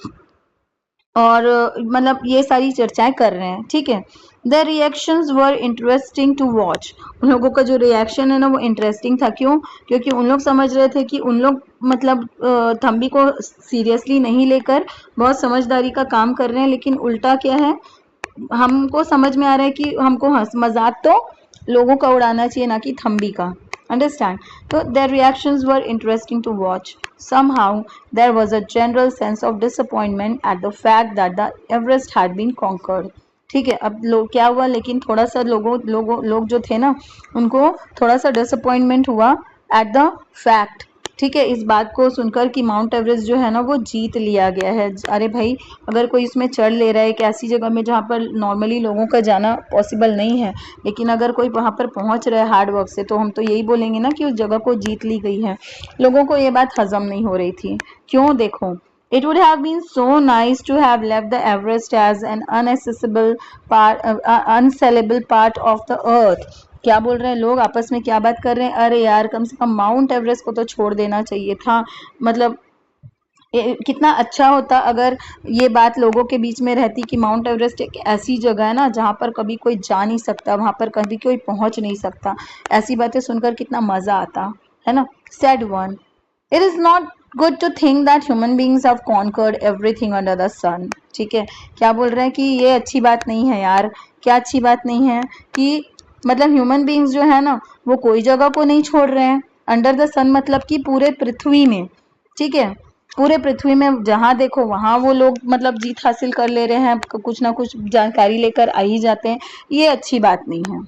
और मतलब ये सारी चर्चाएं कर रहे हैं. ठीक है, the reactions were interesting to watch. उन लोगों का जो रिएक्शन है ना वो इंटरेस्टिंग था. क्यों? क्योंकि उन लोग समझ रहे थे कि उन लोग मतलब थम्बी को सीरियसली नहीं लेकर बहुत समझदारी का काम कर रहे हैं, लेकिन उल्टा क्या है, हमको समझ में आ रहा है कि हमको मजाक तो लोगों का उड़ाना चाहिए ना कि थम्बी का. Understand? So their reactions were interesting to watch. Somehow there was a general sense of disappointment at the fact that the Everest had been conquered. ठीक है, अब लोग क्या हुआ, लेकिन थोड़ा सा लोग जो थे ना उनको थोड़ा सा डिसअपॉइंटमेंट हुआ एट द फैक्ट. ठीक है, इस बात को सुनकर कि माउंट एवरेस्ट जो है ना वो जीत लिया गया है. अरे भाई, अगर कोई इसमें चढ़ ले रहा है एक ऐसी जगह में जहाँ पर नॉर्मली लोगों का जाना पॉसिबल नहीं है, लेकिन अगर कोई वहाँ पर पहुँच रहा है हार्ड वर्क से, तो हम तो यही बोलेंगे ना कि उस जगह को जीत ली गई है. लोगों को ये बात हजम नहीं हो रही थी. क्यों? देखो, it would have been so nice to have left the Everest as an unsellable part of the earth. क्या बोल रहे हैं लोग, आपस में क्या बात कर रहे हैं, अरे यार कम से कम माउंट एवरेस्ट को तो छोड़ देना चाहिए था. मतलब कितना अच्छा होता अगर ये बात लोगों के बीच में रहती कि माउंट एवरेस्ट एक ऐसी जगह है ना जहाँ पर कभी कोई जा नहीं सकता, वहाँ पर कभी कोई पहुँच नहीं सकता. ऐसी बातें सुनकर कितना मजा आता है ना. Said one, it is not good to think that human beings have conquered everything under the sun. ठीक है, क्या बोल रहे हैं कि ये अच्छी बात नहीं है यार. क्या अच्छी बात नहीं है कि मतलब ह्यूमन बींग्स जो है ना वो कोई जगह को नहीं छोड़ रहे हैं. अंडर द सन मतलब कि पूरे पृथ्वी में. ठीक है, पूरे पृथ्वी में जहां देखो वहां वो लोग मतलब जीत हासिल कर ले रहे हैं, कुछ ना कुछ जानकारी लेकर आ ही जाते हैं. ये अच्छी बात नहीं है.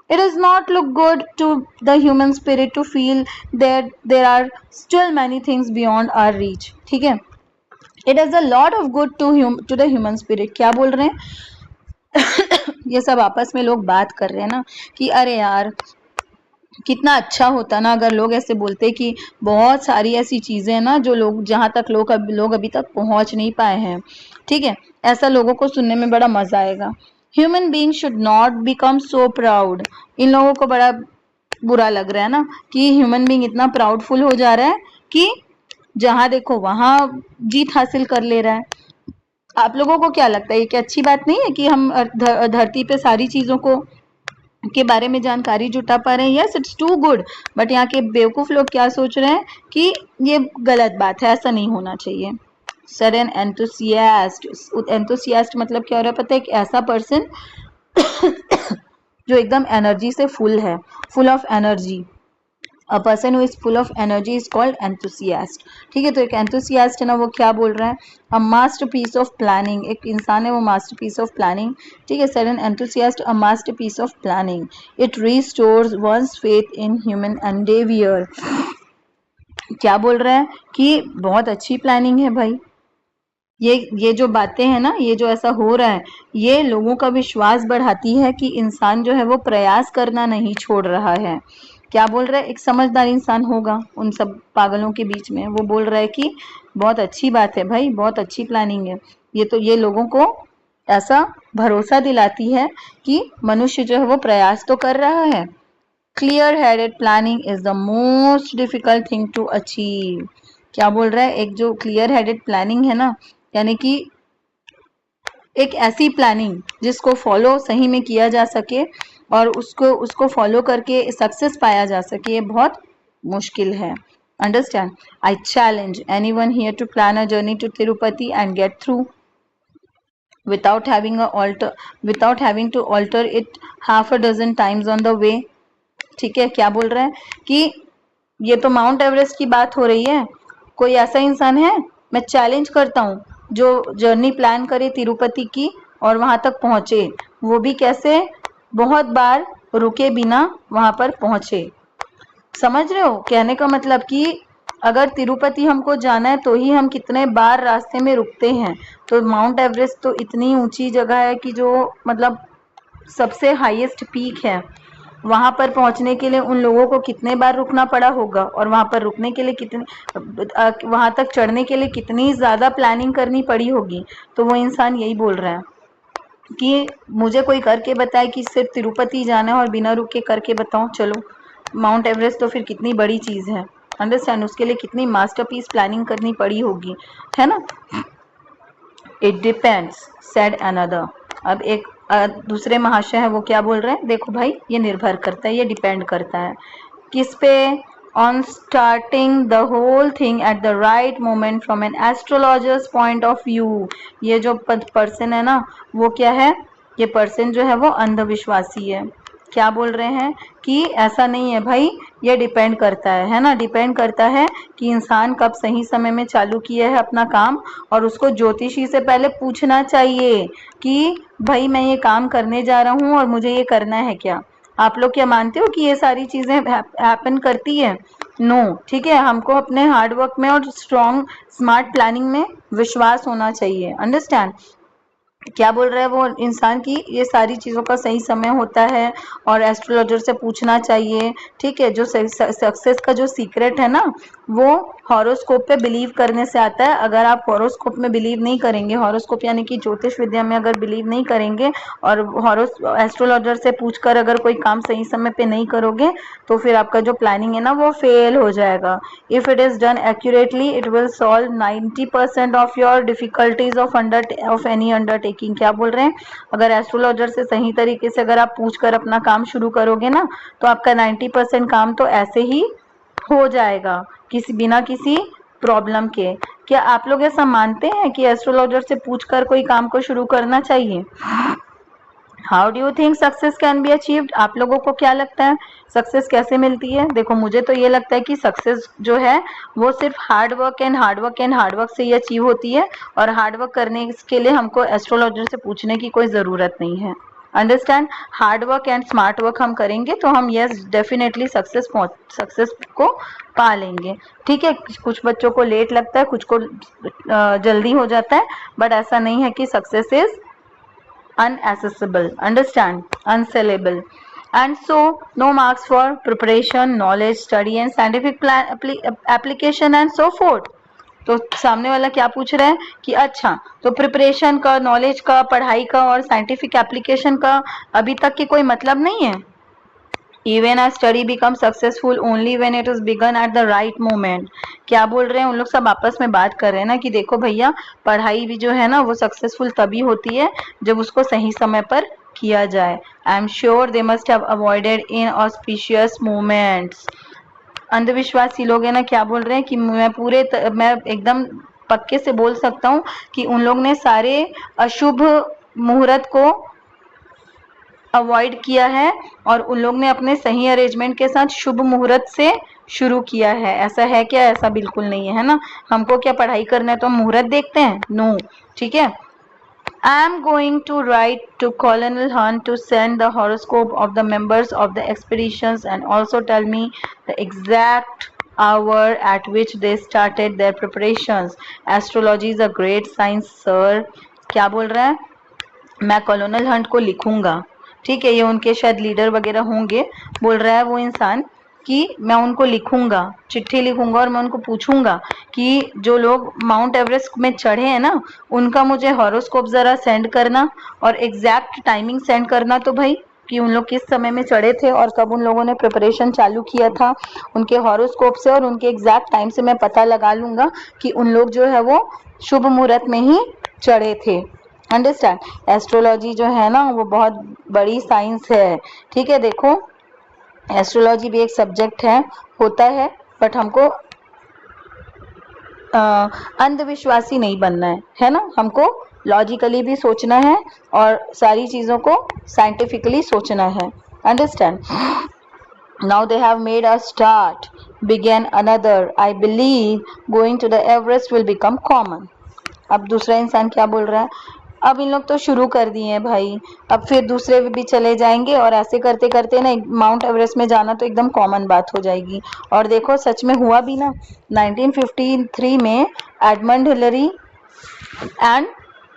It does not look good to the human spirit to feel that there are still many things beyond our reach. ठीक है, it does a lot of good to the human spirit. क्या बोल रहे हैं ये सब आपस में लोग बात कर रहे हैं ना कि अरे यार कितना अच्छा होता ना अगर लोग ऐसे बोलते कि बहुत सारी ऐसी चीजें हैं ना जो लोग जहां तक लोग अभी तक पहुंच नहीं पाए हैं. ठीक है, ऐसा लोगों को सुनने में बड़ा मजा आएगा. Human being should not become so proud. इन लोगों को बड़ा बुरा लग रहा है ना कि ह्यूमन बीइंग इतना प्राउडफुल हो जा रहा है कि जहां देखो वहां जीत हासिल कर ले रहा है. आप लोगों को क्या लगता है, ये क्या अच्छी बात नहीं है कि हम धरती पे सारी चीजों को के बारे में जानकारी जुटा पा रहे हैं? Yes, it's too good. But यहाँ के बेवकूफ लोग क्या सोच रहे हैं कि ये गलत बात है, ऐसा नहीं होना चाहिए. Sudden enthusiast. एंथुसियास्ट मतलब क्या हो रहा है पता है, एक ऐसा पर्सन जो एकदम एनर्जी से फुल है, full of energy. A person who is full of energy is called enthusiast. ठीक है, तो एक एंथुसियास्ट है ना वो क्या बोल रहा है, अ मास्टरपीस ऑफ प्लानिंग. एक इंसान है वो मास्टरपीस ऑफ प्लानिंग. ठीक है, sudden enthusiast a masterpiece of planning. It restores one's faith in human endeavour. क्या बोल रहा है कि बहुत अच्छी प्लानिंग है भाई. ये जो बातें हैं ना, ये जो ऐसा हो रहा है, ये लोगों का विश्वास बढ़ाती है कि इंसान जो है वो प्रयास करना नहीं छोड़ रहा है. क्या बोल रहा है, एक समझदार इंसान होगा उन सब पागलों के बीच में, वो बोल रहा है कि बहुत अच्छी बात है भाई, बहुत अच्छी प्लानिंग है. ये लोगों को ऐसा भरोसा दिलाती है कि मनुष्य जो है वो प्रयास तो कर रहा है. Clear headed planning is the most difficult thing to achieve. क्या बोल रहा है, एक जो क्लियर हेडेड प्लानिंग है ना, यानी कि एक ऐसी प्लानिंग जिसको फॉलो सही में किया जा सके और उसको फॉलो करके सक्सेस पाया जा सके, ये बहुत मुश्किल है. Understand? I challenge anyone here to plan a journey to Tirupati and get through. without having to alter it half a dozen times on the way। ठीक है, क्या बोल रहे हैं कि ये तो माउंट एवरेस्ट की बात हो रही है, कोई ऐसा इंसान है, मैं चैलेंज करता हूँ, जो जर्नी प्लान करे तिरुपति की और वहां तक पहुंचे, वो भी कैसे, बहुत बार रुके बिना वहां पर पहुंचे। समझ रहे हो कहने का मतलब कि अगर तिरुपति हमको जाना है तो ही हम कितने बार रास्ते में रुकते हैं। तो माउंट एवरेस्ट तो इतनी ऊंची जगह है कि जो मतलब सबसे हाईएस्ट पीक है, वहां पर पहुंचने के लिए उन लोगों को कितने बार रुकना पड़ा होगा, और वहां पर रुकने के लिए वहां तक चढ़ने के लिए कितनी ज्यादा प्लानिंग करनी पड़ी होगी। तो वो इंसान यही बोल रहा है कि मुझे कोई करके बताए कि सिर्फ तिरुपति जाना है और बिना रुक के करके बताओ। चलो, माउंट एवरेस्ट तो फिर कितनी बड़ी चीज है, अंडरस्टैंड, उसके लिए कितनी मास्टरपीस प्लानिंग करनी पड़ी होगी, है ना। It depends said another. अब एक दूसरे महाशय है, वो क्या बोल रहे हैं, देखो भाई, ये निर्भर करता है, ये डिपेंड करता है किस पे, on starting the whole thing at the right moment from an astrologer's point of view. ये जो पर्सन है ना, वो क्या है, ये पर्सन जो है वो अंधविश्वासी है। क्या बोल रहे हैं कि ऐसा नहीं है भाई, ये डिपेंड करता है ना, डिपेंड करता है कि इंसान कब सही समय में चालू किया है अपना काम, और उसको ज्योतिषी से पहले पूछना चाहिए कि भाई मैं ये काम करने जा रहा हूँ और मुझे ये करना है क्या। आप लोग क्या मानते हो कि ये सारी चीजें हैपन करती है? नो, ठीक है, हमको अपने हार्ड वर्क में और स्ट्रॉन्ग स्मार्ट प्लानिंग में विश्वास होना चाहिए, अंडरस्टैंड। क्या बोल रहा है वो इंसान की ये सारी चीज़ों का सही समय होता है और एस्ट्रोलॉजर से पूछना चाहिए, ठीक है। जो सक्सेस का जो सीक्रेट है ना, वो हॉरोस्कोप पे बिलीव करने से आता है। अगर आप हॉरोस्कोप में बिलीव नहीं करेंगे, हॉरोस्कोप यानी कि ज्योतिष विद्या में अगर बिलीव नहीं करेंगे और एस्ट्रोलॉजर से पूछकर अगर कोई काम सही समय पे नहीं करोगे, तो फिर आपका जो प्लानिंग है ना वो फेल हो जाएगा। If it is done accurately it will solve 90% of your difficulties of any undertaking. क्या बोल रहे हैं, अगर एस्ट्रोलॉजर से सही तरीके से अगर आप पूछकर अपना काम शुरू करोगे ना, तो आपका 90% काम तो ऐसे ही हो जाएगा, बिना किसी प्रॉब्लम के। क्या आप लोग ऐसा मानते हैं कि एस्ट्रोलॉजर से पूछकर कोई काम को शुरू करना चाहिए? How do you think success can be achieved? आप लोगों को क्या लगता है सक्सेस कैसे मिलती है? देखो, मुझे तो ये लगता है कि सक्सेस जो है वो सिर्फ हार्ड वर्क से ही अचीव होती है, और हार्ड वर्क करने के लिए हमको एस्ट्रोलॉजर से पूछने की कोई ज़रूरत नहीं है, understand. Hard work and smart work हम करेंगे तो हम यस डेफिनेटली सक्सेस को पा लेंगे, ठीक है। कुछ बच्चों को लेट लगता है, कुछ को जल्दी हो जाता है, बट ऐसा नहीं है कि success is unaccessible, understand, unsellable. And so no marks for preparation, knowledge, study and scientific application and so forth। तो सामने वाला क्या पूछ रहा है कि अच्छा, तो प्रिपरेशन का, नॉलेज का, पढ़ाई का और साइंटिफिक एप्लीकेशन का अभी तक की कोई मतलब नहीं है। Even a study becomes successful only when it is begun at the right moment। क्या बोल रहे हैं उन लोग, सब आपस में बात कर रहे हैं ना कि देखो भैया, पढ़ाई भी जो है ना वो सक्सेसफुल तभी होती है जब उसको सही समय पर किया जाए। I am sure they must have avoided inauspicious moments. अंधविश्वासी लोग है ना, क्या बोल रहे हैं कि मैं एकदम पक्के से बोल सकता हूँ कि उन लोग ने सारे अशुभ मुहूर्त को अवॉइड किया है और उन लोग ने अपने सही अरेंजमेंट के साथ शुभ मुहूर्त से शुरू किया है। ऐसा है क्या? ऐसा बिल्कुल नहीं है ना। हमको क्या पढ़ाई करना है तो हम मुहूर्त देखते हैं? नो, ठीक है। I am going to write to Colonel Hunt to send the horoscope of the members of the expeditions and also tell me the exact hour at which they started their preparations. Astrology is a great science, sir। क्या बोल रहा है? मैं कॉलोनल Hunt को लिखूंगा, ठीक है, ये उनके शायद लीडर वगैरह होंगे। बोल रहा है वो इंसान कि मैं उनको लिखूंगा, चिट्ठी लिखूंगा और मैं उनको पूछूंगा कि जो लोग माउंट एवरेस्ट में चढ़े हैं ना, उनका मुझे हॉरोस्कोप ज़रा सेंड करना और एग्जैक्ट टाइमिंग सेंड करना, तो भाई कि उन लोग किस समय में चढ़े थे और कब उन लोगों ने प्रिपरेशन चालू किया था, उनके हॉरोस्कोप से और उनके एग्जैक्ट टाइम से मैं पता लगा लूँगा कि उन लोग जो है वो शुभ मुहूर्त में ही चढ़े थे, अंडरस्टैंड। एस्ट्रोलॉजी जो है ना वो बहुत बड़ी साइंस है, ठीक है। देखो, एस्ट्रोलॉजी भी एक सब्जेक्ट है, होता है, बट हमको अंधविश्वासी नहीं बनना है ना, हमको लॉजिकली भी सोचना है और सारी चीज़ों को साइंटिफिकली सोचना है। Understand? Now they have made a start, began another. I believe going to the Everest will become common. अब दूसरा इंसान क्या बोल रहा है? अब इन लोग तो शुरू कर दिए हैं भाई, अब फिर दूसरे भी चले जाएंगे और ऐसे करते करते ना माउंट एवरेस्ट में जाना तो एकदम कॉमन बात हो जाएगी। और देखो सच में हुआ भी ना। 1953 में Edmund Hillary and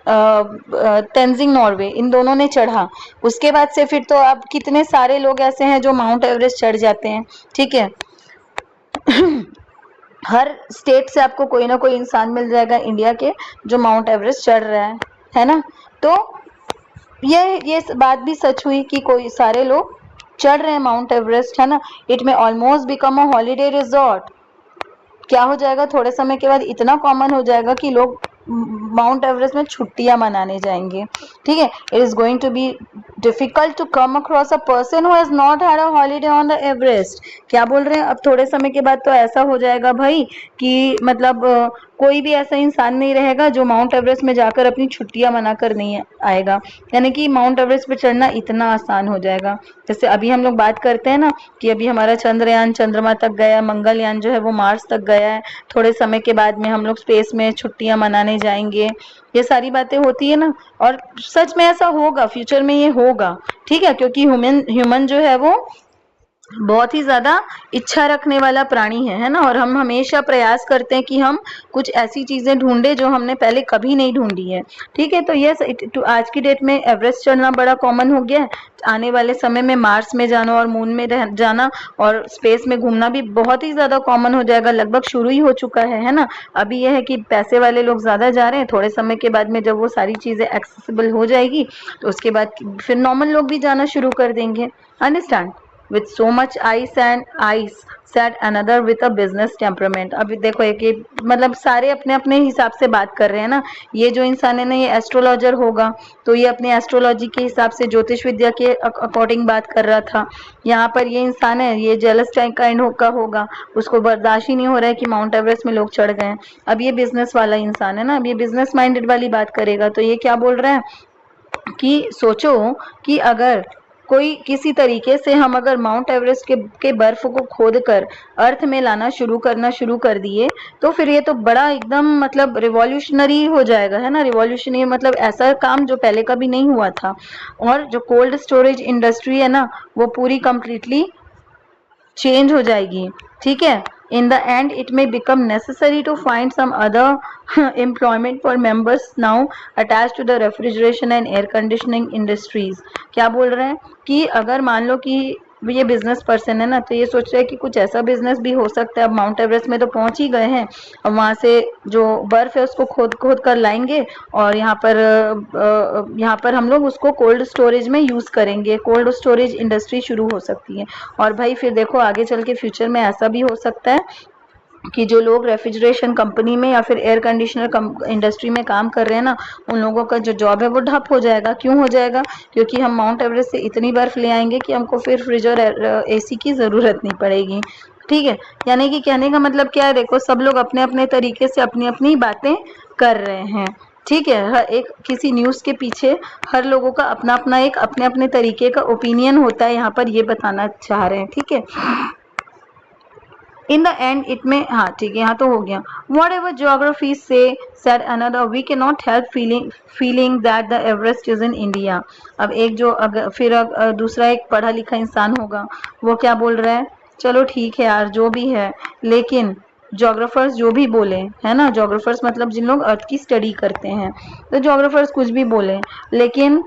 Tenzing Norgay, इन दोनों ने चढ़ा। उसके बाद से फिर तो अब कितने सारे लोग ऐसे हैं जो माउंट एवरेस्ट चढ़ जाते हैं। ठीक है हर स्टेट से आपको कोई ना कोई इंसान मिल जाएगा इंडिया के जो माउंट एवरेस्ट चढ़ रहा है ना। तो ये बात भी सच हुई कि कोई सारे लोग चढ़ रहे हैं माउंट एवरेस्ट, है ना। इट में almost become a holiday resort. क्या हो जाएगा, थोड़े समय के बाद इतना कॉमन हो जाएगा कि लोग माउंट एवरेस्ट में छुट्टियां मनाने जाएंगे। ठीक है, it is going to be difficult to come across a person who has not had a holiday on the Everest. क्या बोल रहे हैं, अब थोड़े समय के बाद तो ऐसा हो जाएगा भाई कि मतलब कोई भी ऐसा इंसान नहीं रहेगा जो माउंट एवरेस्ट में जाकर अपनी छुट्टियां मनाकर नहीं आएगा। यानी कि माउंट एवरेस्ट पे चढ़ना इतना आसान हो जाएगा। जैसे अभी हम लोग बात करते हैं ना कि अभी हमारा चंद्रयान चंद्रमा तक गया, मंगलयान जो है वो मार्स तक गया है, थोड़े समय के बाद में हम लोग स्पेस में छुट्टियां मनाने जाएंगे। ये सारी बातें होती है ना, और सच में ऐसा होगा, फ्यूचर में ये होगा। ठीक है, क्योंकि ह्यूमन जो है वो बहुत ही ज्यादा इच्छा रखने वाला प्राणी है ना। और हम हमेशा प्रयास करते हैं कि हम कुछ ऐसी चीजें ढूंढे जो हमने पहले कभी नहीं ढूंढी है। ठीक है, तो ये आज की डेट में एवरेस्ट चढ़ना बड़ा कॉमन हो गया है। आने वाले समय में मार्स में जाना और मून में जाना और स्पेस में घूमना भी बहुत ही ज्यादा कॉमन हो जाएगा, लगभग शुरू ही हो चुका है ना। अभी यह है कि पैसे वाले लोग ज्यादा जा रहे हैं, थोड़े समय के बाद में जब वो सारी चीजें एक्सेसिबल हो जाएगी तो उसके बाद फिर नॉर्मल लोग भी जाना शुरू कर देंगे। Understand? with so much ice said another with a business temperament। अभी देखो एक ये मतलब सारे अपने अपने हिसाब से बात कर रहे हैं ना। ये जो इंसान है ना ये एस्ट्रोलॉजर होगा तो ये अपने एस्ट्रोलॉजी के हिसाब से ज्योतिष विद्या के अकॉर्डिंग बात कर रहा था। यहाँ पर ये इंसान है, ये जेलस काइंड का होगा, उसको बर्दाश्त ही नहीं हो रहा है कि माउंट एवरेस्ट में लोग चढ़ गए। अब ये बिजनेस वाला इंसान है ना, अब ये बिजनेस माइंडेड वाली बात करेगा। तो ये क्या बोल रहा है कि सोचो कि अगर कोई किसी तरीके से हम अगर माउंट एवरेस्ट के बर्फ को खोद कर अर्थ में लाना शुरू कर दिए तो फिर ये तो बड़ा एकदम मतलब रिवॉल्यूशनरी हो जाएगा, है ना। रिवॉल्यूशनरी मतलब ऐसा काम जो पहले कभी नहीं हुआ था। और जो कोल्ड स्टोरेज इंडस्ट्री है ना वो पूरी कंप्लीटली चेंज हो जाएगी। ठीक है, in the end it may become necessary to find some other employment for members now attached to the refrigeration and air conditioning industries। क्या बोल रहे हैं कि अगर मान लो कि ये बिजनेस पर्सन है ना तो ये सोच रहे हैं कि कुछ ऐसा बिजनेस भी हो सकता है। अब माउंट एवरेस्ट में तो पहुंच ही गए हैं, और वहां से जो बर्फ है उसको खोद खोद कर लाएंगे और यहाँ पर हम लोग उसको कोल्ड स्टोरेज में यूज करेंगे। कोल्ड स्टोरेज इंडस्ट्री शुरू हो सकती है। और भाई फिर देखो आगे चल के फ्यूचर में ऐसा भी हो सकता है कि जो लोग रेफ्रिजरेशन कंपनी में या फिर एयर कंडीशनर इंडस्ट्री में काम कर रहे हैं ना उन लोगों का जो जॉब है वो ठप हो जाएगा। क्यों हो जाएगा? क्योंकि हम माउंट एवरेस्ट से इतनी बर्फ ले आएंगे कि हमको फिर फ्रिज और एसी की ज़रूरत नहीं पड़ेगी। ठीक है, यानी कि कहने का मतलब क्या है, देखो सब लोग अपने अपने तरीके से अपनी अपनी बातें कर रहे हैं। ठीक है, हर एक किसी न्यूज़ के पीछे हर लोगों का अपना अपना एक अपने अपने तरीके का ओपिनियन होता है, यहाँ पर ये बताना चाह रहे हैं। ठीक है, इन द एंड इट में, हाँ ठीक है यहाँ तो हो गया। वॉट एवर जियोग्राफी से said another we cannot help feeling that the Everest is in India। अब एक जो दूसरा एक पढ़ा लिखा इंसान होगा वो क्या बोल रहा है, चलो ठीक है यार जो भी है, लेकिन जोग्राफर्स जो भी बोले, है ना, जोग्राफर्स मतलब जिन लोग अर्थ की स्टडी करते हैं, तो जोग्राफर्स कुछ भी बोले लेकिन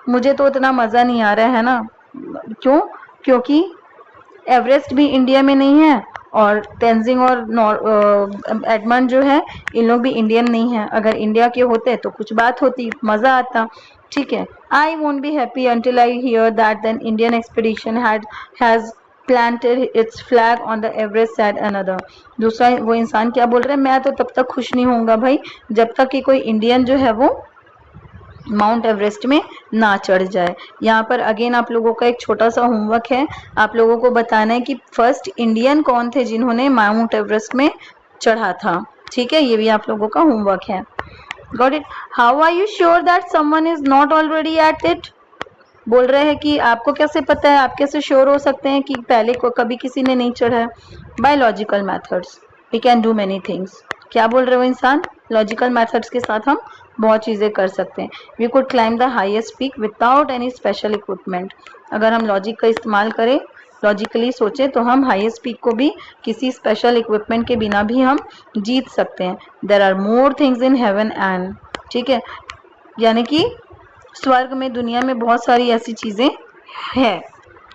मुझे तो उतना मज़ा नहीं आ रहा है ना। क्यों? क्योंकि एवरेस्ट भी इंडिया में नहीं है और तेंजिंग और एडमंड जो है इन लोग भी इंडियन नहीं है। अगर इंडिया के होते तो कुछ बात होती, मज़ा आता। ठीक है, I won't be happy until I hear that then Indian expedition has planted its flag on the Everest said another। दूसरा वो इंसान क्या बोल रहा है, मैं तो तब तक खुश नहीं होऊंगा भाई जब तक कि कोई इंडियन जो है वो माउंट एवरेस्ट में ना चढ़ जाए। यहाँ पर अगेन आप लोगों का एक छोटा सा होमवर्क है, आप लोगों को बताना है कि फर्स्ट इंडियन कौन थे जिन्होंने माउंट एवरेस्ट में चढ़ा था। ठीक है, ये भी आप लोगों का होमवर्क है। Got it? How are you sure that someone is not already at it? बोल रहे हैं कि आपको कैसे पता है, आप कैसे श्योर हो सकते हैं कि पहले को कभी किसी ने नहीं चढ़ा है? By logical methods we can do many things. क्या बोल रहे हो इंसान? लॉजिकल मैथड्स के साथ हम बहुत चीज़ें कर सकते हैं। We could climb the highest peak without any special equipment. अगर हम लॉजिक का इस्तेमाल करें, लॉजिकली सोचें, तो हम हाईएस्ट पीक को भी किसी स्पेशल इक्विपमेंट के बिना भी हम जीत सकते हैं। There are more things in heaven and, ठीक है, यानी कि स्वर्ग में, दुनिया में बहुत सारी ऐसी चीज़ें हैं,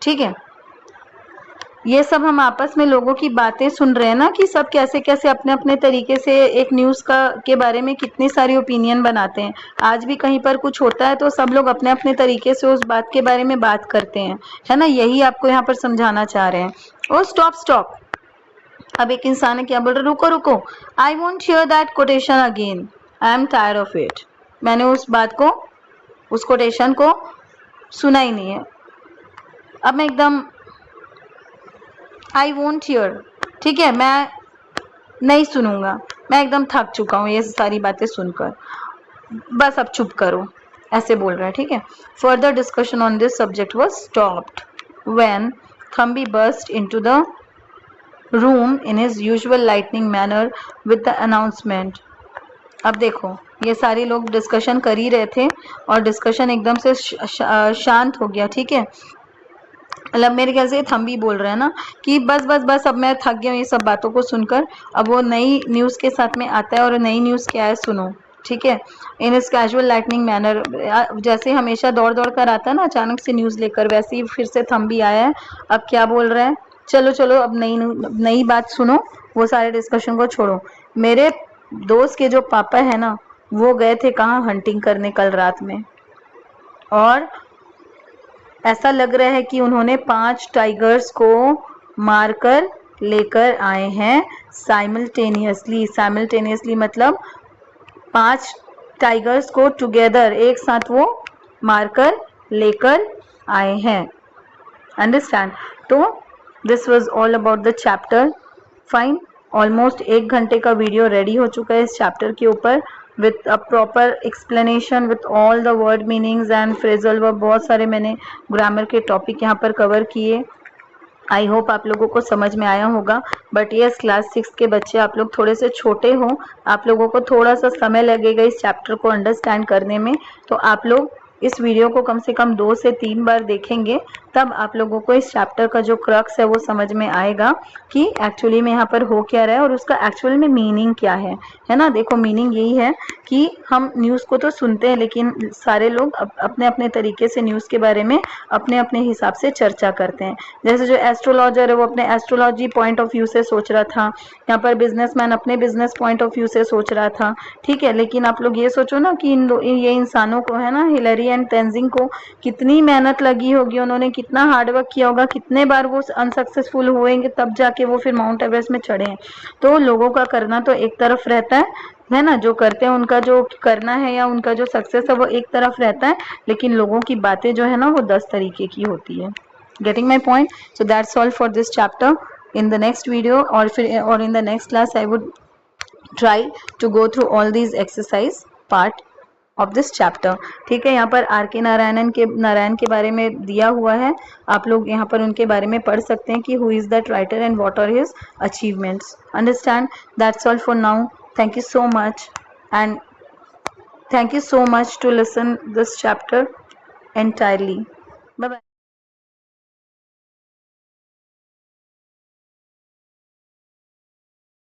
ठीक है। ये सब हम आपस में लोगों की बातें सुन रहे हैं ना, कि सब कैसे कैसे अपने अपने तरीके से एक न्यूज़ का के बारे में कितनी सारी ओपिनियन बनाते हैं। आज भी कहीं पर कुछ होता है तो सब लोग अपने अपने तरीके से उस बात के बारे में बात करते हैं, है ना। यही आपको यहाँ पर समझाना चाह रहे हैं। ओ स्टॉप स्टॉप, अब एक इंसान है क्या बोल रहा है, रुको रुको, I won't here that quotation again, I am tired of it. मैंने उस बात को, उस कोटेशन को सुना ही नहीं है, अब मैं एकदम, आई वोंट हियर, ठीक है, मैं नहीं सुनूंगा, मैं एकदम थक चुका हूँ ये सारी बातें सुनकर, बस अब चुप करो, ऐसे बोल रहा है, ठीक है। Further discussion on this subject was stopped when Thambi burst into the room in his usual lightning manner with the announcement. अब देखो, ये सारे लोग डिस्कशन कर ही रहे थे और डिस्कशन एकदम से शांत हो गया, ठीक है। मतलब मेरे ख्याल से थम्बी बोल रहे हैं ना कि बस बस बस, अब मैं थक गया हूँ ये सब बातों को सुनकर। अब वो नई न्यूज़ के साथ में आता है, और नई न्यूज़ क्या है सुनो, ठीक है। इन इस कैजुअल लाइटनिंग मैनर, जैसे हमेशा दौड़ दौड़ कर आता है ना अचानक से न्यूज़ लेकर, वैसे ही फिर से थम्बी आया है। अब क्या बोल रहा है, चलो चलो अब नई नई बात सुनो, वो सारे डिस्कशन को छोड़ो। मेरे दोस्त के जो पापा है ना, वो गए थे कहाँ, हंटिंग करने कल रात में, और ऐसा लग रहा है कि उन्होंने 5 टाइगर्स को मारकर लेकर आए हैं साइमल्टेनियसली। साइमल्टेनियसली मतलब 5 टाइगर्स को टुगेदर, एक साथ वो मारकर लेकर आए हैं। अंडरस्टैंड? तो this was all about the chapter. Fine, almost 1 घंटे का वीडियो रेडी हो चुका है इस चैप्टर के ऊपर, with a proper explanation with all the word meanings and phrasal verb. बहुत सारे मैंने ग्रामर के टॉपिक यहाँ पर कवर किए। आई होप आप लोगों को समझ में आया होगा। बट ये क्लास 6 के बच्चे, आप लोग थोड़े से छोटे हो, आप लोगों को थोड़ा सा समय लगेगा इस चैप्टर को अंडरस्टैंड करने में। तो आप लोग इस वीडियो को कम से कम 2 से 3 बार देखेंगे, तब आप लोगों को इस चैप्टर का जो क्रक्स है वो समझ में आएगा कि एक्चुअली में यहाँ पर हो क्या रहा है और उसका एक्चुअल में मीनिंग क्या है ना। देखो, मीनिंग यही है कि हम न्यूज़ को तो सुनते हैं, लेकिन सारे लोग अपने अपने तरीके से न्यूज़ के बारे में अपने अपने हिसाब से चर्चा करते हैं। जैसे जो एस्ट्रोलॉजर है वो अपने एस्ट्रोलॉजी पॉइंट ऑफ व्यू से सोच रहा था, यहाँ पर बिजनेसमैन अपने बिजनेस पॉइंट ऑफ व्यू से सोच रहा था, ठीक है। लेकिन आप लोग ये सोचो ना कि ये इंसानों को है ना, हिलरी एंड तेंजिंग को कितनी मेहनत लगी होगी, उन्होंने कितना हार्डवर्क किया होगा, कितने बार वो अनसक्सेसफुल हुएंगे तब जाके वो फिर माउंट एवरेस्ट में चढ़े हैं। तो लोगों का करना तो एक तरफ रहता है ना, जो करते हैं उनका जो करना है या उनका जो सक्सेस है वो एक तरफ रहता है, लेकिन लोगों की बातें जो है ना वो 10 तरीके की होती है। Getting my point? So that's all for this chapter. In the next video or in the next class, I would try to go through all these exercise part of this chapter. ठीक है, यहाँ पर are के नारायण के बारे में दिया हुआ है, आप लोग यहाँ पर उनके बारे में पढ़ सकते हैं कि who is that writer and what are his achievements. Understand? That's all for now. Thank you so much, and thank you so much to listen this chapter entirely. Bye bye.